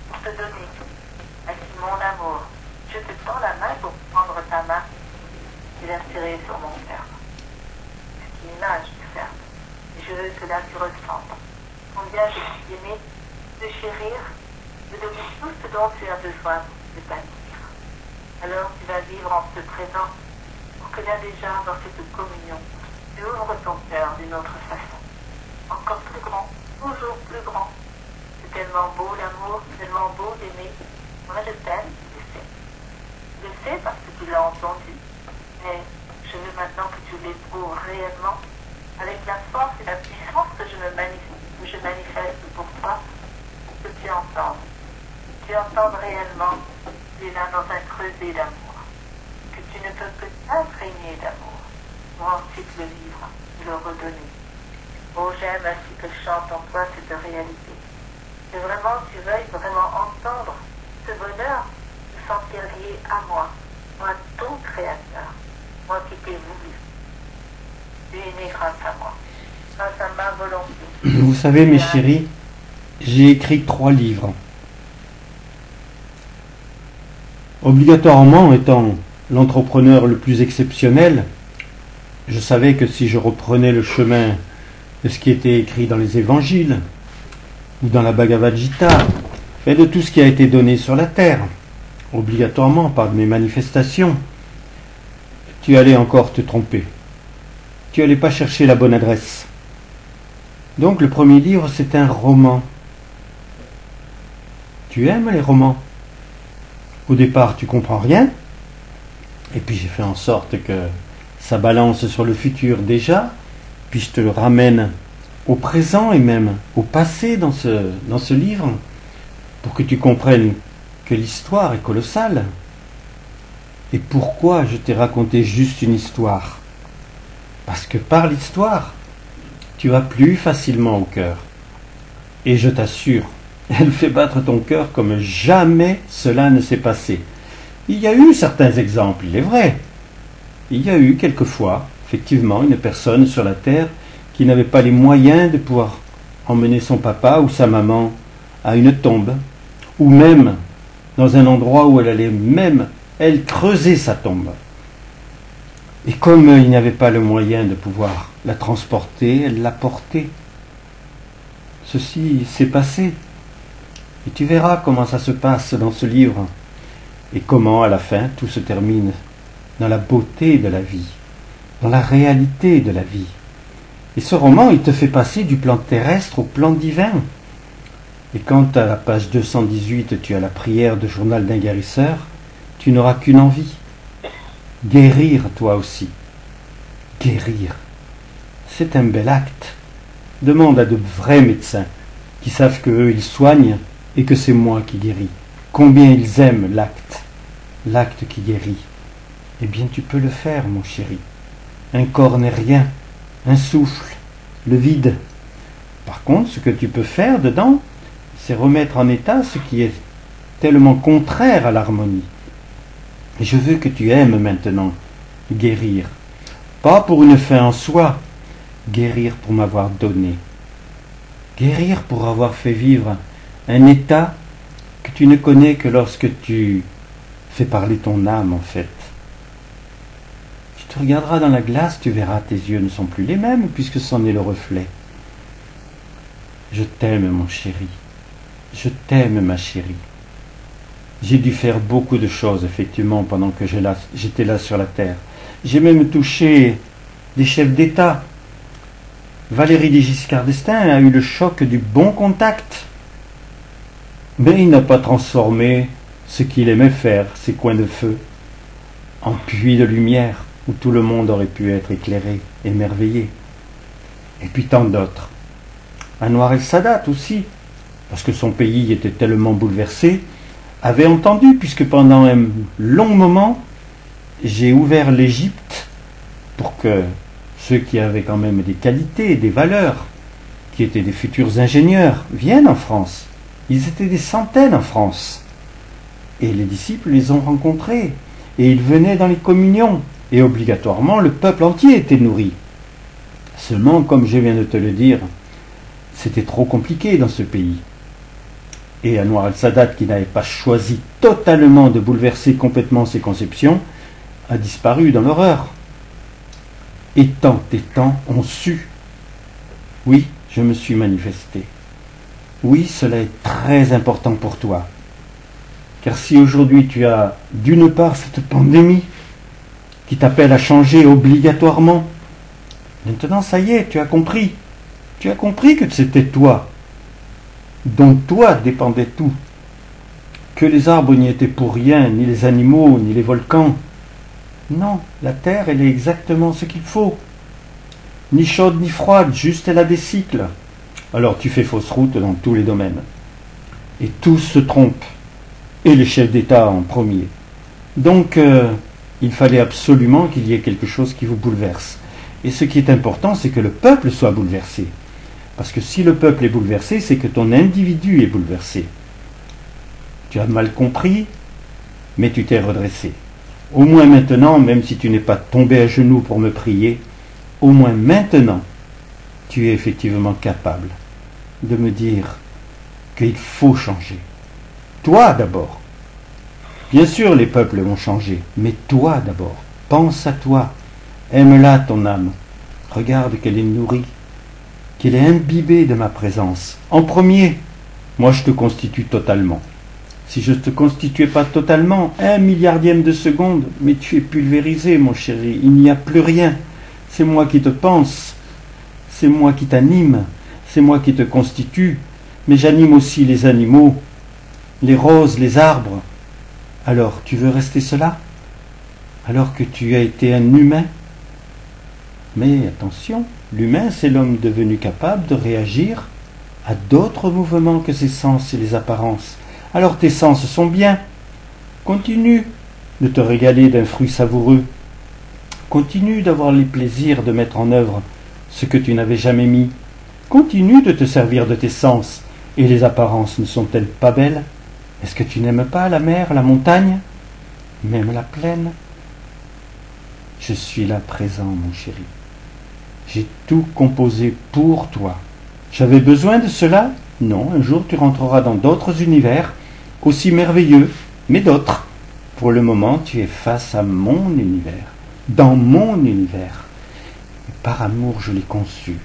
pour te donner ainsi mon amour. Je te tends la main pour prendre ta main et la serrer sur mon cœur. C'est une image du ferme. Et je veux que là tu ressentes combien je suis aimé, de chérir, de donner tout ce dont tu as besoin de t'acquérir. Alors tu vas vivre en ce présent pour que là déjà dans cette communion, tu ouvres ton cœur d'une autre façon. Encore plus grand, toujours plus grand. C'est tellement beau l'amour, tellement beau d'aimer. Moi je t'aime, je le sais. Je le sais parce que tu l'as entendu. Mais je veux maintenant que tu l'éprouves réellement avec la force et la puissance que je manifeste pour toi, que tu entends. Tu entends réellement, tu es là dans un creuset d'amour, que tu ne peux que t'imprégner d'amour, pour ensuite le vivre, le redonner. Oh, j'aime ainsi que chante en toi cette réalité. Que vraiment tu veuilles vraiment entendre ce bonheur, te sentir lié à moi ton créateur, moi qui t'ai voulu. Tu es né grâce à moi, grâce à ma volonté.
Vous savez, mes chéris, j'ai écrit 3 livres. Obligatoirement, étant l'entrepreneur le plus exceptionnel, je savais que si je reprenais le chemin de ce qui était écrit dans les évangiles, ou dans la Bhagavad Gita, et de tout ce qui a été donné sur la terre, obligatoirement par mes manifestations, tu allais encore te tromper. Tu n'allais pas chercher la bonne adresse. Donc le premier livre, c'est un roman. Tu aimes les romans? Au départ, tu comprends rien. Et puis j'ai fait en sorte que ça balance sur le futur déjà. Puis je te le ramène au présent et même au passé dans ce livre, pour que tu comprennes que l'histoire est colossale. Et pourquoi je t'ai raconté juste une histoire? Parce que par l'histoire, tu vas plus facilement au cœur. Et je t'assure, elle fait battre ton cœur comme jamais cela ne s'est passé. Il y a eu certains exemples, il est vrai. Il y a eu quelquefois, effectivement, une personne sur la terre qui n'avait pas les moyens de pouvoir emmener son papa ou sa maman à une tombe, ou même dans un endroit où elle allait même, elle, creuser sa tombe. Et comme il n'avait pas le moyen de pouvoir la transporter, elle l'a portée. Ceci s'est passé. Et tu verras comment ça se passe dans ce livre. Et comment, à la fin, tout se termine dans la beauté de la vie, dans la réalité de la vie. Et ce roman, il te fait passer du plan terrestre au plan divin. Et quand à la page 218, tu as la prière de journal d'un guérisseur, tu n'auras qu'une envie. Guérir toi aussi. Guérir. C'est un bel acte. Demande à de vrais médecins qui savent qu'eux, ils soignent et que c'est moi qui guéris. Combien ils aiment l'acte qui guérit. Eh bien, tu peux le faire, mon chéri. Un corps n'est rien, un souffle, le vide. Par contre, ce que tu peux faire dedans, c'est remettre en état ce qui est tellement contraire à l'harmonie. Et je veux que tu aimes maintenant guérir. Pas pour une fin en soi, guérir pour m'avoir donné. Guérir pour avoir fait vivre un état que tu ne connais que lorsque tu fais parler ton âme en fait. Tu te regarderas dans la glace, tu verras, tes yeux ne sont plus les mêmes puisque c'en est le reflet. Je t'aime mon chéri, je t'aime ma chérie. J'ai dû faire beaucoup de choses effectivement pendant que j'étais là sur la terre. J'ai même touché des chefs d'État. Valéry Giscard d'Estaing a eu le choc du bon contact. Mais il n'a pas transformé ce qu'il aimait faire, ses coins de feu, en puits de lumière où tout le monde aurait pu être éclairé, émerveillé. Et puis tant d'autres. Anwar el-Sadat aussi, parce que son pays était tellement bouleversé, avait entendu, puisque pendant un long moment, j'ai ouvert l'Égypte pour que ceux qui avaient quand même des qualités, des valeurs, qui étaient des futurs ingénieurs, viennent en France. Ils étaient des centaines en France. Et les disciples les ont rencontrés. Et ils venaient dans les communions. Et obligatoirement, le peuple entier était nourri. Seulement, comme je viens de te le dire, c'était trop compliqué dans ce pays. Et Anwar el-Sadat, qui n'avait pas choisi totalement de bouleverser complètement ses conceptions, a disparu dans l'horreur. Et tant ont su. Oui, je me suis manifesté. Oui, cela est très important pour toi. Car si aujourd'hui tu as d'une part cette pandémie qui t'appelle à changer obligatoirement, maintenant ça y est, tu as compris. Tu as compris que c'était toi, dont toi dépendait tout. Que les arbres n'y étaient pour rien, ni les animaux, ni les volcans. Non, la terre, elle est exactement ce qu'il faut. Ni chaude ni froide, juste elle a des cycles. Alors tu fais fausse route dans tous les domaines. Et tous se trompent. Et les chefs d'État en premier. Donc, il fallait absolument qu'il y ait quelque chose qui vous bouleverse. Et ce qui est important, c'est que le peuple soit bouleversé. Parce que si le peuple est bouleversé, c'est que ton individu est bouleversé. Tu as mal compris, mais tu t'es redressé. Au moins maintenant, même si tu n'es pas tombé à genoux pour me prier, au moins maintenant, tu es effectivement capable de me dire qu'il faut changer. Toi d'abord. Bien sûr, les peuples vont changer, mais toi d'abord. Pense à toi. Aime-la, ton âme. Regarde qu'elle est nourrie, qu'elle est imbibée de ma présence. En premier, moi je te constitue totalement. Si je ne te constituais pas totalement, 1 milliardième de seconde, mais tu es pulvérisé, mon chéri, il n'y a plus rien. C'est moi qui te pense, c'est moi qui t'anime, c'est moi qui te constitue, mais j'anime aussi les animaux, les roses, les arbres. Alors, tu veux rester cela? Alors que tu as été un humain? Mais attention, l'humain, c'est l'homme devenu capable de réagir à d'autres mouvements que ses sens et les apparences. Alors tes sens sont bien. Continue de te régaler d'un fruit savoureux. Continue d'avoir les plaisirs de mettre en œuvre ce que tu n'avais jamais mis. Continue de te servir de tes sens. Et les apparences ne sont-elles pas belles? Est-ce que tu n'aimes pas la mer, la montagne, même la plaine? Je suis là présent, mon chéri. J'ai tout composé pour toi. J'avais besoin de cela? Non, un jour tu rentreras dans d'autres univers, aussi merveilleux, mais d'autres. Pour le moment, tu es face à mon univers, dans mon univers. Et par amour, je l'ai conçu,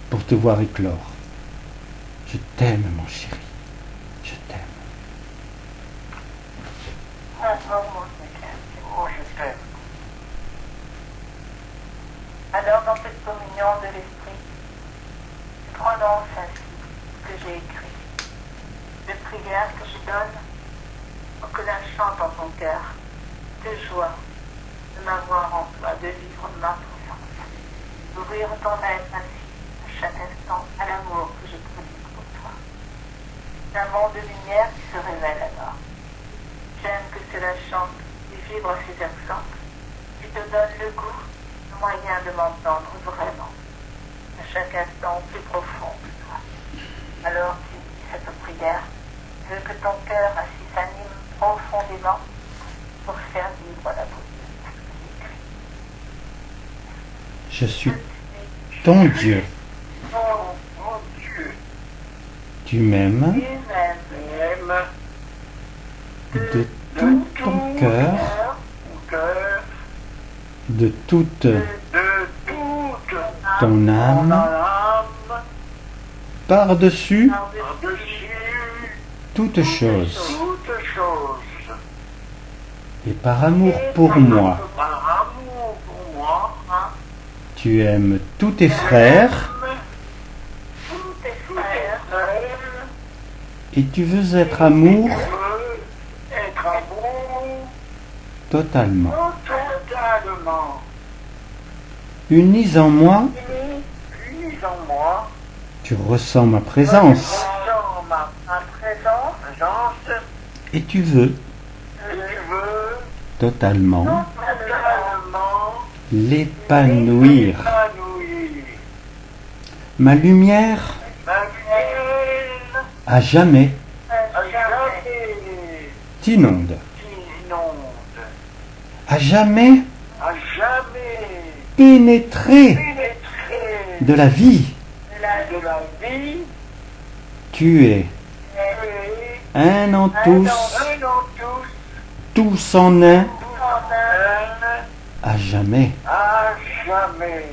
pour te voir éclore. Je t'aime, mon chéri. Je t'aime.
Alors, dans cette communion de l'esprit, prononce ainsi ce que j'ai écrit, de prières que je donne pour que l'un chante en ton cœur, de joie de m'avoir en toi, de vivre ma présence, d'ouvrir ton être ainsi à chaque instant à l'amour que je produis pour toi. Un monde de lumière qui se révèle alors. J'aime que cela chante et vibre ses accents, qui te donne le moyen de m'entendre vraiment, à chaque instant plus profond. Alors tu dis cette prière. Je veux que ton cœur ainsi s'anime profondément pour faire vivre la beauté.
Je suis ton Dieu.
Oh, mon Dieu,
Tu m'aimes
Tu m'aimes
de tout ton cœur,
mon cœur,
de toute
de toute
ton âme,
âme,
par-dessus
par-dessus
toute chose.
toutes choses.
Et par amour pour moi,
Par amour pour moi,
tu aimes tous tes frères
tous tes frères
et tu veux être amour
être amour
totalement.
totalement.
Unis en moi,
Unis en moi,
tu ressens ma présence
dans ma
présence
présence,
et tu veux
je veux
totalement
totalement
l'épanouir.
épanouir.
Ma lumière
Ma lumière
à jamais
à jamais
t'inonde.
t'inonde,
À jamais
à jamais
pénétrer
pénétrer
de la vie.
de la vie.
Tu es un en tous,
Un en
tous en un,
tous, un
à jamais.
à jamais.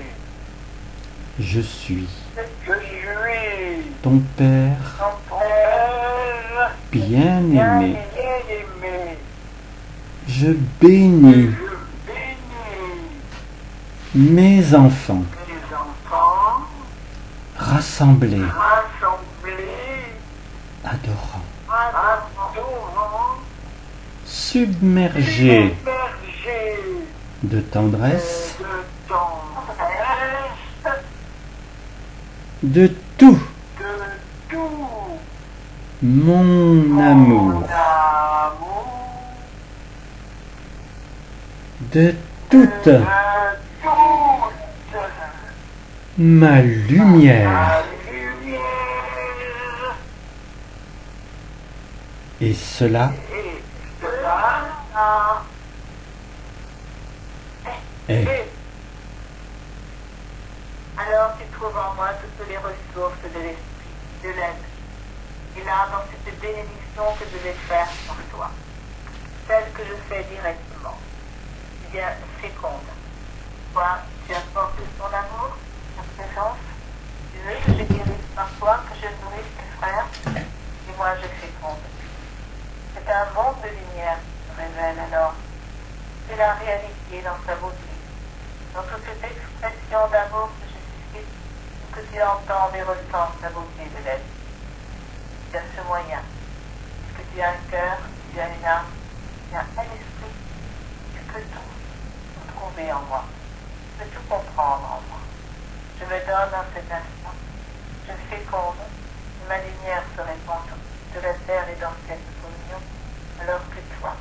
Je suis
Je suis
ton Père
ton Père
bien-aimé.
bien-aimé.
Je bénis
Je bénis
mes enfants
mes enfants
rassemblés,
rassemblés,
adorants,
adorants,
submergés
immergés
de tendresse,
de tendresse,
de tout
de tout
mon amour,
amour,
de toute
de toute
ma lumière.
la lumière.
Et cela
Et cela
est.
Alors tu trouves en moi toutes les ressources de l'esprit, de l'aide. Et là, dans cette bénédiction que je vais faire pour toi, celle que je fais directement, eh bien, féconde. Toi, tu apportes ton amour, ta présence. Tu veux que je guérisse par toi, que je nourrisse tes frères, et moi je féconde. C'est un monde de lumière qui se révèle alors. C'est la réalité dans sa beauté. Dans toute cette expression d'amour que je suscite, que tu entends et ressens la beauté de l'être. Tu as ce moyen. Que tu as un cœur, tu as une âme, tu as un esprit. Tu peux tout trouver en moi. Tu peux tout comprendre en moi. Je me donne dans cet instant. Je féconde. Et ma lumière se répand de la terre et dans cette communion. Alors que toi,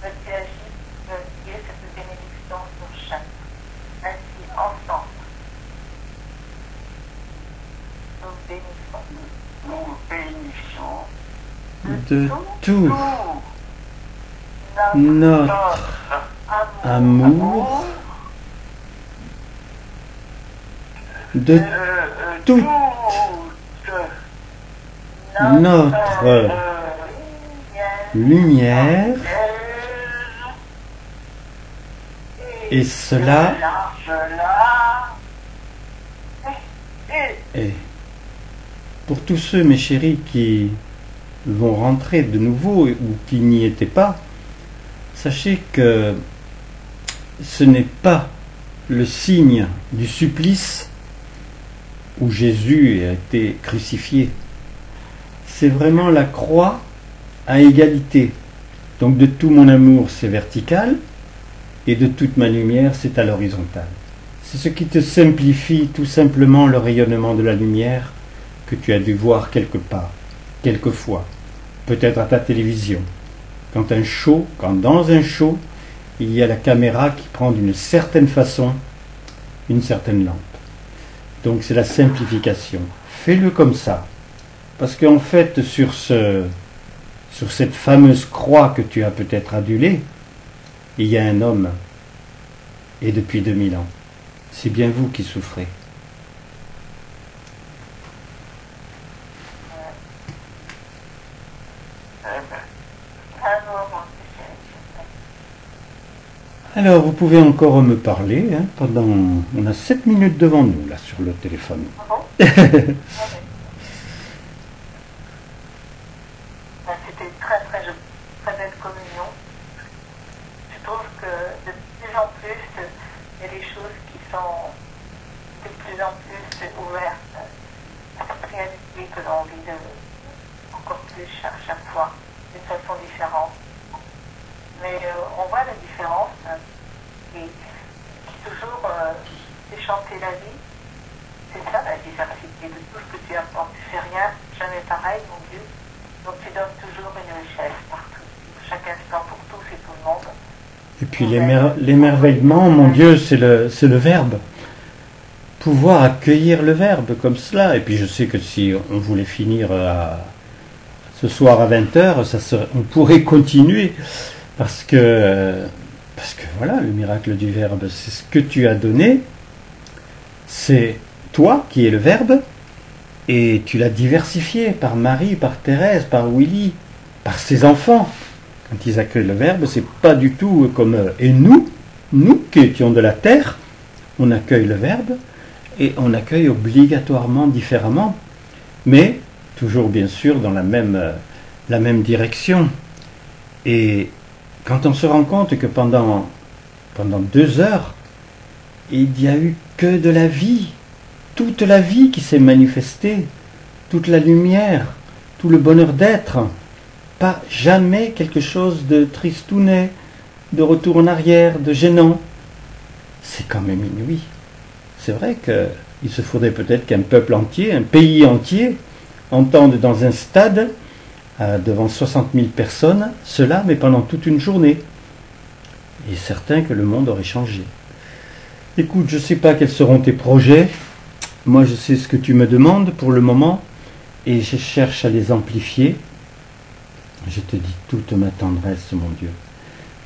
tu agis, tu es cette bénédiction sur chacun. Ainsi, ensemble, nous bénissons.
Nous bénissons
De tout
Notre
notre amour, de toute notre lumière, et cela est. Pour tous ceux, mes chéris, qui vont rentrer de nouveau ou qui n'y étaient pas, sachez que ce n'est pas le signe du supplice où Jésus a été crucifié. C'est vraiment la croix à égalité. Donc de tout mon amour, c'est vertical, et de toute ma lumière, c'est à l'horizontale. C'est ce qui te simplifie tout simplement le rayonnement de la lumière que tu as dû voir quelque part, quelquefois, peut-être à ta télévision. Quand dans un show, il y a la caméra qui prend d'une certaine façon une certaine lampe. Donc c'est la simplification. Fais-le comme ça. Parce qu'en fait, sur cette fameuse croix que tu as peut-être adulée, il y a un homme, et depuis 2000 ans. C'est bien vous qui souffrez. Alors, vous pouvez encore me parler, hein, pendant... On a 7 minutes devant nous, là, sur le téléphone.
Ah bon? C'était une très très jolie, très belle communion. Je trouve que de plus en plus, il y a des choses qui sont de plus en plus ouvertes à cette réalité que l'on vit encore plus chaque fois, d'une façon différente. Mais on voit la différence qui toujours c'est chanter la vie. C'est ça la diversité de tout ce que tu apportes. Tu fais rien, jamais pareil, mon Dieu. Donc tu donnes toujours une richesse partout, chaque instant pour tous et tout le monde.
Et puis l'émerveillement, mon Dieu, c'est le verbe. Pouvoir accueillir le verbe comme cela. Et puis je sais que si on voulait finir ce soir à 20h, on pourrait continuer. Parce que voilà, le miracle du verbe, c'est ce que tu as donné. C'est toi qui es le verbe. Et tu l'as diversifié par Marie, par Thérèse, par Willy, par ses enfants. Quand ils accueillent le verbe, c'est pas du tout comme eux. Et nous qui étions de la terre, on accueille le verbe et on accueille obligatoirement différemment, mais toujours bien sûr dans la même direction. Et quand on se rend compte que pendant 2 heures, il n'y a eu que de la vie, toute la vie qui s'est manifestée, toute la lumière, tout le bonheur d'être, pas jamais quelque chose de tristounet, de retour en arrière, de gênant. C'est quand même inouï. C'est vrai qu'il se faudrait peut-être qu'un peuple entier, un pays entier, entende dans un stade, devant 60 000 personnes, cela, mais pendant toute une journée. Il est certain que le monde aurait changé. Écoute, je ne sais pas quels seront tes projets. Moi, je sais ce que tu me demandes pour le moment, et je cherche à les amplifier. Je te dis toute ma tendresse, mon Dieu.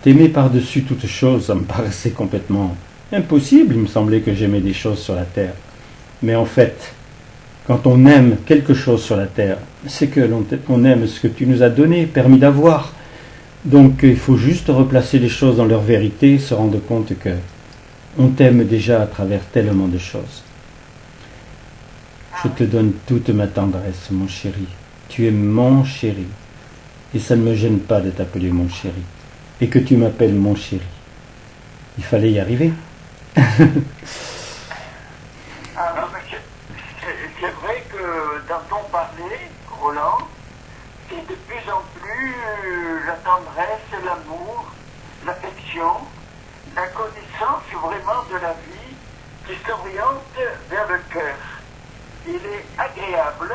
T'aimer par-dessus toute chose, ça me paraissait complètement impossible. Il me semblait que j'aimais des choses sur la terre. Mais en fait, quand on aime quelque chose sur la terre, c'est que l'on aime ce que tu nous as donné, permis d'avoir. Donc il faut juste replacer les choses dans leur vérité, se rendre compte que on t'aime déjà à travers tellement de choses. Je te donne toute ma tendresse, mon chéri. Tu es mon chéri. Et ça ne me gêne pas de t'appeler mon chéri. Et que tu m'appelles mon chéri. Il fallait y arriver.
C'est vrai que dans ton parler, Roland, c'est de plus en plus la tendresse, l'amour, l'affection, la connaissance vraiment de la vie qui s'oriente vers le cœur. Il est agréable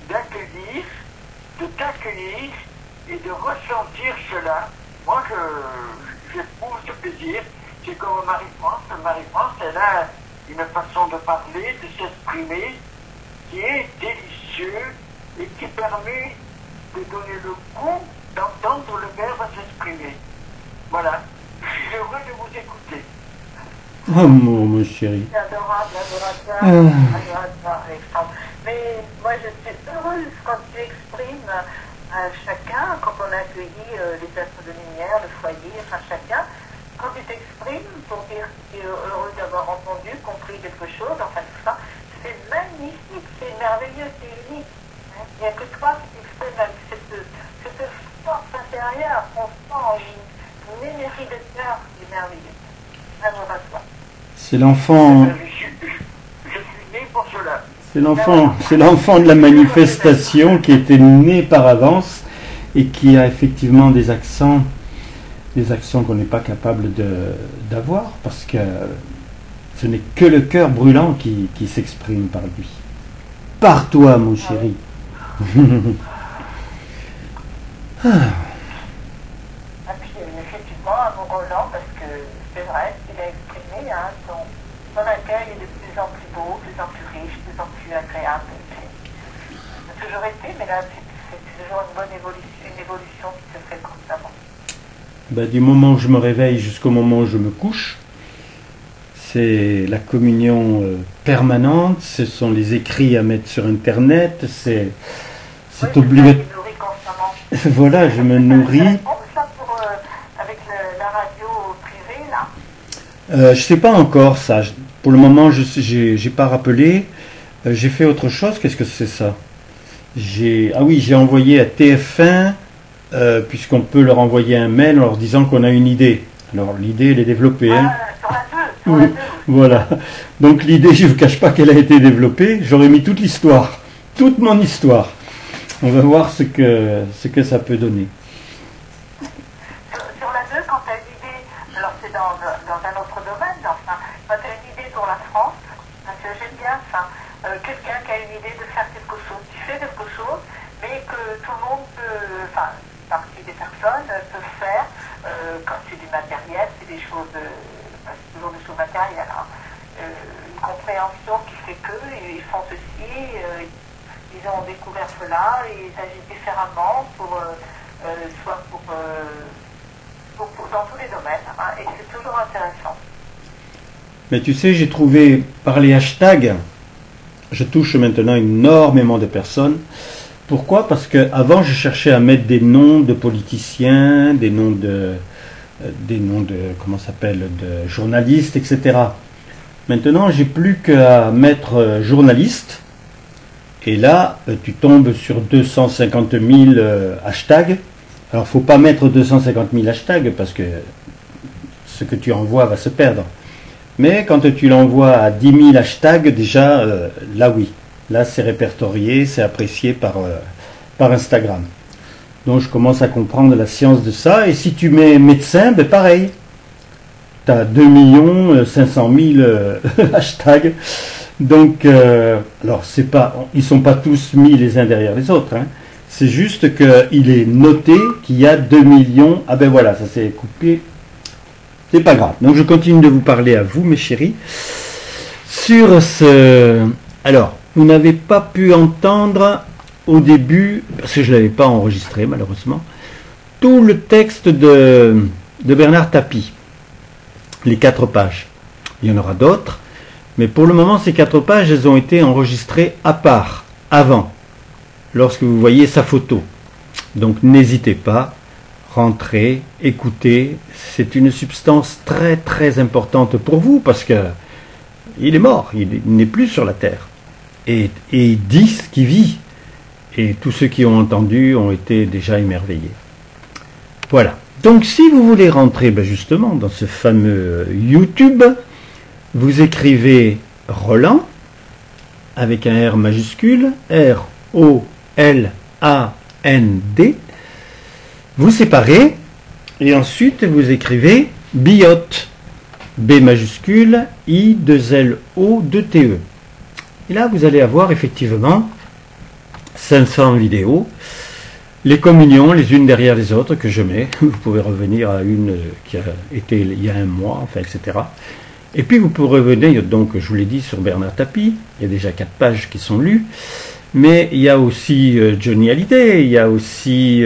d'accueillir, de t'accueillir et de ressentir cela. Moi, j'éprouve ce plaisir. C'est comme Marie-France. Marie-France, elle a une façon de parler, de s'exprimer, qui est délicieuse et qui permet de donner le goût d'entendre le verbe s'exprimer. Voilà. Je suis heureux de vous écouter.
Oh mon chéri.
C'est adorable, Alexandre. Mais moi, je suis heureuse quand tu exprimes à chacun, quand on a accueilli les êtres de lumière, le foyer, enfin chacun, quand tu t'exprimes pour dire que tu es heureux d'avoir entendu, compris quelque chose, enfin tout ça, c'est magnifique, c'est merveilleux, c'est unique. Il n'y a que toi qui t'exprimes avec cette force intérieure, on sent une énergie de cœur qui est merveilleuse. Amour à toi.
C'est l'enfant.
Je suis né pour cela.
C'est l'enfant de la manifestation qui était né par avance et qui a effectivement des accents qu'on n'est pas capable d'avoir parce que ce n'est que le cœur brûlant qui s'exprime par lui. Par toi, mon chéri.
Et puis effectivement, à mon Roland, parce que c'est vrai qu'il a exprimé, hein, son accueil est de plus en plus beau, plus en plus riche, plus en plus agréable. toujours été, mais là, c'est toujours une bonne évolution qui se fait constamment.
Ben, du moment où je me réveille jusqu'au moment où je me couche, c'est la communion permanente, ce sont les écrits à mettre sur Internet, c'est obligatoire.
Tu nourris constamment.
Voilà, je me nourris.
Ça pour, avec la radio privée, là?
Je sais pas encore ça. Pour le moment, j'ai pas rappelé. J'ai fait autre chose. Qu'est-ce que c'est ça? Ah oui, j'ai envoyé à TF1, puisqu'on peut leur envoyer un mail en leur disant qu'on a une idée. Alors l'idée, elle est développée. Hein.
Sur la 2.
Voilà. Donc l'idée, je ne vous cache pas qu'elle a été développée. J'aurais mis toute l'histoire, toute mon histoire. On va voir ce que ça peut donner.
Sur la 2, quand tu as une idée, alors c'est dans un autre domaine, enfin, quand tu as une idée pour la France, parce que j'aime bien ça, quelqu'un qui a une idée de faire quelque chose, tu fais quelque chose, mais que tout le monde peut, enfin, une partie des personnes peuvent faire, quand c'est du matériel, c'est des choses, c'est toujours des choses matérielles, hein, une compréhension qui fait qu'ils font ceci, ils ont découvert cela, et ils agissent différemment soit pour dans tous les domaines, hein, et c'est toujours intéressant.
Mais tu sais, j'ai trouvé par les hashtags, je touche maintenant énormément de personnes. Pourquoi? Parce qu'avant, je cherchais à mettre des noms de politiciens, des noms de comment ça s'appelle, de journalistes, etc. Maintenant, j'ai plus qu'à mettre journaliste. Et là, tu tombes sur 250 000 hashtags. Alors, il ne faut pas mettre 250 000 hashtags parce que ce que tu envoies va se perdre. Mais quand tu l'envoies à 10 000 hashtags, déjà, là oui. Là, c'est répertorié, c'est apprécié par Instagram. Donc, je commence à comprendre la science de ça. Et si tu mets médecin, ben pareil. Tu as 2 500 000 hashtags. Donc, alors, ils ne sont pas tous mis les uns derrière les autres. Hein. C'est juste qu'il est noté qu'il y a 2 millions. Ah ben voilà, ça s'est coupé. C'est pas grave. Donc, je continue de vous parler à vous, mes chéris. Sur ce... Alors, vous n'avez pas pu entendre au début, parce que je ne l'avais pas enregistré, malheureusement, tout le texte de Bernard Tapie. Les 4 pages. Il y en aura d'autres. Mais pour le moment, ces 4 pages, elles ont été enregistrées à part, avant, lorsque vous voyez sa photo. Donc n'hésitez pas, rentrez, écoutez. C'est une substance très très importante pour vous, parce que il est mort, il n'est plus sur la terre. Et il dit ce qu'il vit. Et tous ceux qui ont entendu ont été déjà émerveillés. Voilà. Donc si vous voulez rentrer justement dans ce fameux YouTube, vous écrivez Roland avec un R majuscule, R-O-L-A-N-D, vous séparez et ensuite vous écrivez Biote, B majuscule, I-2-L-O-2-T-E. Et là vous allez avoir effectivement 500 vidéos, les communions les unes derrière les autres que je mets. Vous pouvez revenir à une qui a été il y a un mois, enfin, etc. Et puis vous pouvez revenir, donc je vous l'ai dit, sur Bernard Tapie. Il y a déjà 4 pages qui sont lues. Mais il y a aussi Johnny Hallyday, il y a aussi,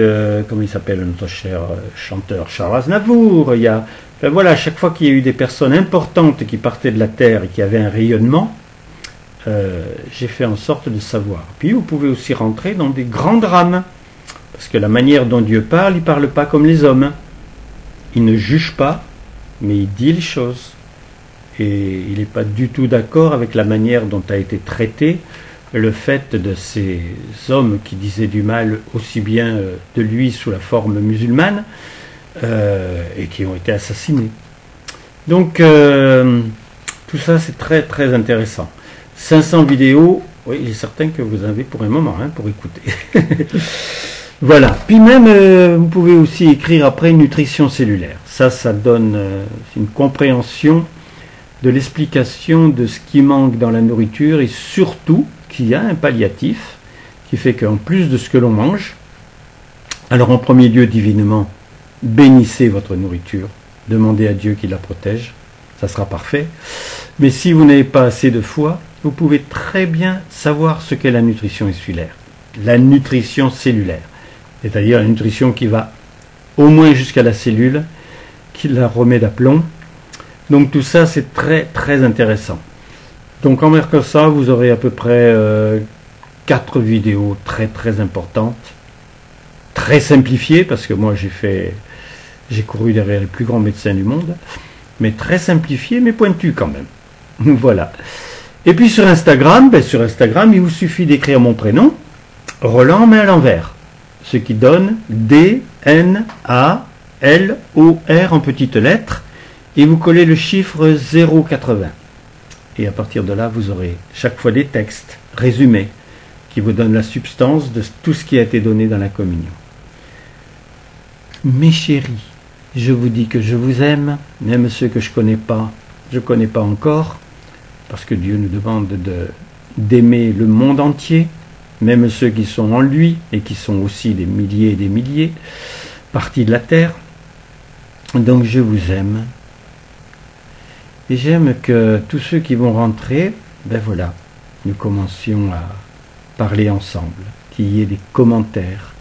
comment il s'appelle notre cher chanteur Charles Aznavour. Il y a, enfin, voilà, à chaque fois qu'il y a eu des personnes importantes qui partaient de la Terre et qui avaient un rayonnement, j'ai fait en sorte de savoir. Puis vous pouvez aussi rentrer dans des grands drames. Parce que la manière dont Dieu parle, il ne parle pas comme les hommes. Il ne juge pas, mais il dit les choses. Et il n'est pas du tout d'accord avec la manière dont a été traité le fait de ces hommes qui disaient du mal aussi bien de lui sous la forme musulmane et qui ont été assassinés. Donc tout ça c'est très très intéressant. 500 vidéos, oui, il est certain que vous en avez pour un moment pour écouter. Voilà. Puis même, vous pouvez aussi écrire après nutrition cellulaire. Ça donne une compréhension de l'explication de ce qui manque dans la nourriture et surtout qu'il y a un palliatif qui fait qu'en plus de ce que l'on mange, alors en premier lieu divinement, bénissez votre nourriture, demandez à Dieu qu'il la protège, ça sera parfait. Mais si vous n'avez pas assez de foi, vous pouvez très bien savoir ce qu'est la nutrition cellulaire. la nutrition cellulaire, c'est-à-dire la nutrition qui va au moins jusqu'à la cellule, qui la remet d'aplomb. Donc tout ça, c'est très très intéressant. Donc en marquant ça, vous aurez à peu près 4 vidéos très très importantes, très simplifiées, parce que moi j'ai couru derrière les plus grands médecins du monde, mais très simplifiées, mais pointues quand même. Voilà. Et puis sur Instagram, il vous suffit d'écrire mon prénom, Roland, mais à l'envers. Ce qui donne D-N-A-L-O-R en petites lettres, et vous collez le chiffre 080. Et à partir de là, vous aurez chaque fois des textes résumés qui vous donnent la substance de tout ce qui a été donné dans la communion. Mes chéris, je vous dis que je vous aime, même ceux que je connais pas encore, parce que Dieu nous demande d'aimer le monde entier, même ceux qui sont en lui, et qui sont aussi des milliers et des milliers, partis de la terre. Donc je vous aime. Et j'aime que tous ceux qui vont rentrer, ben voilà, nous commencions à parler ensemble, qu'il y ait des commentaires,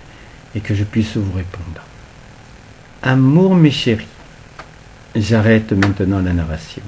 et que je puisse vous répondre. Amour mes chéris, j'arrête maintenant la narration.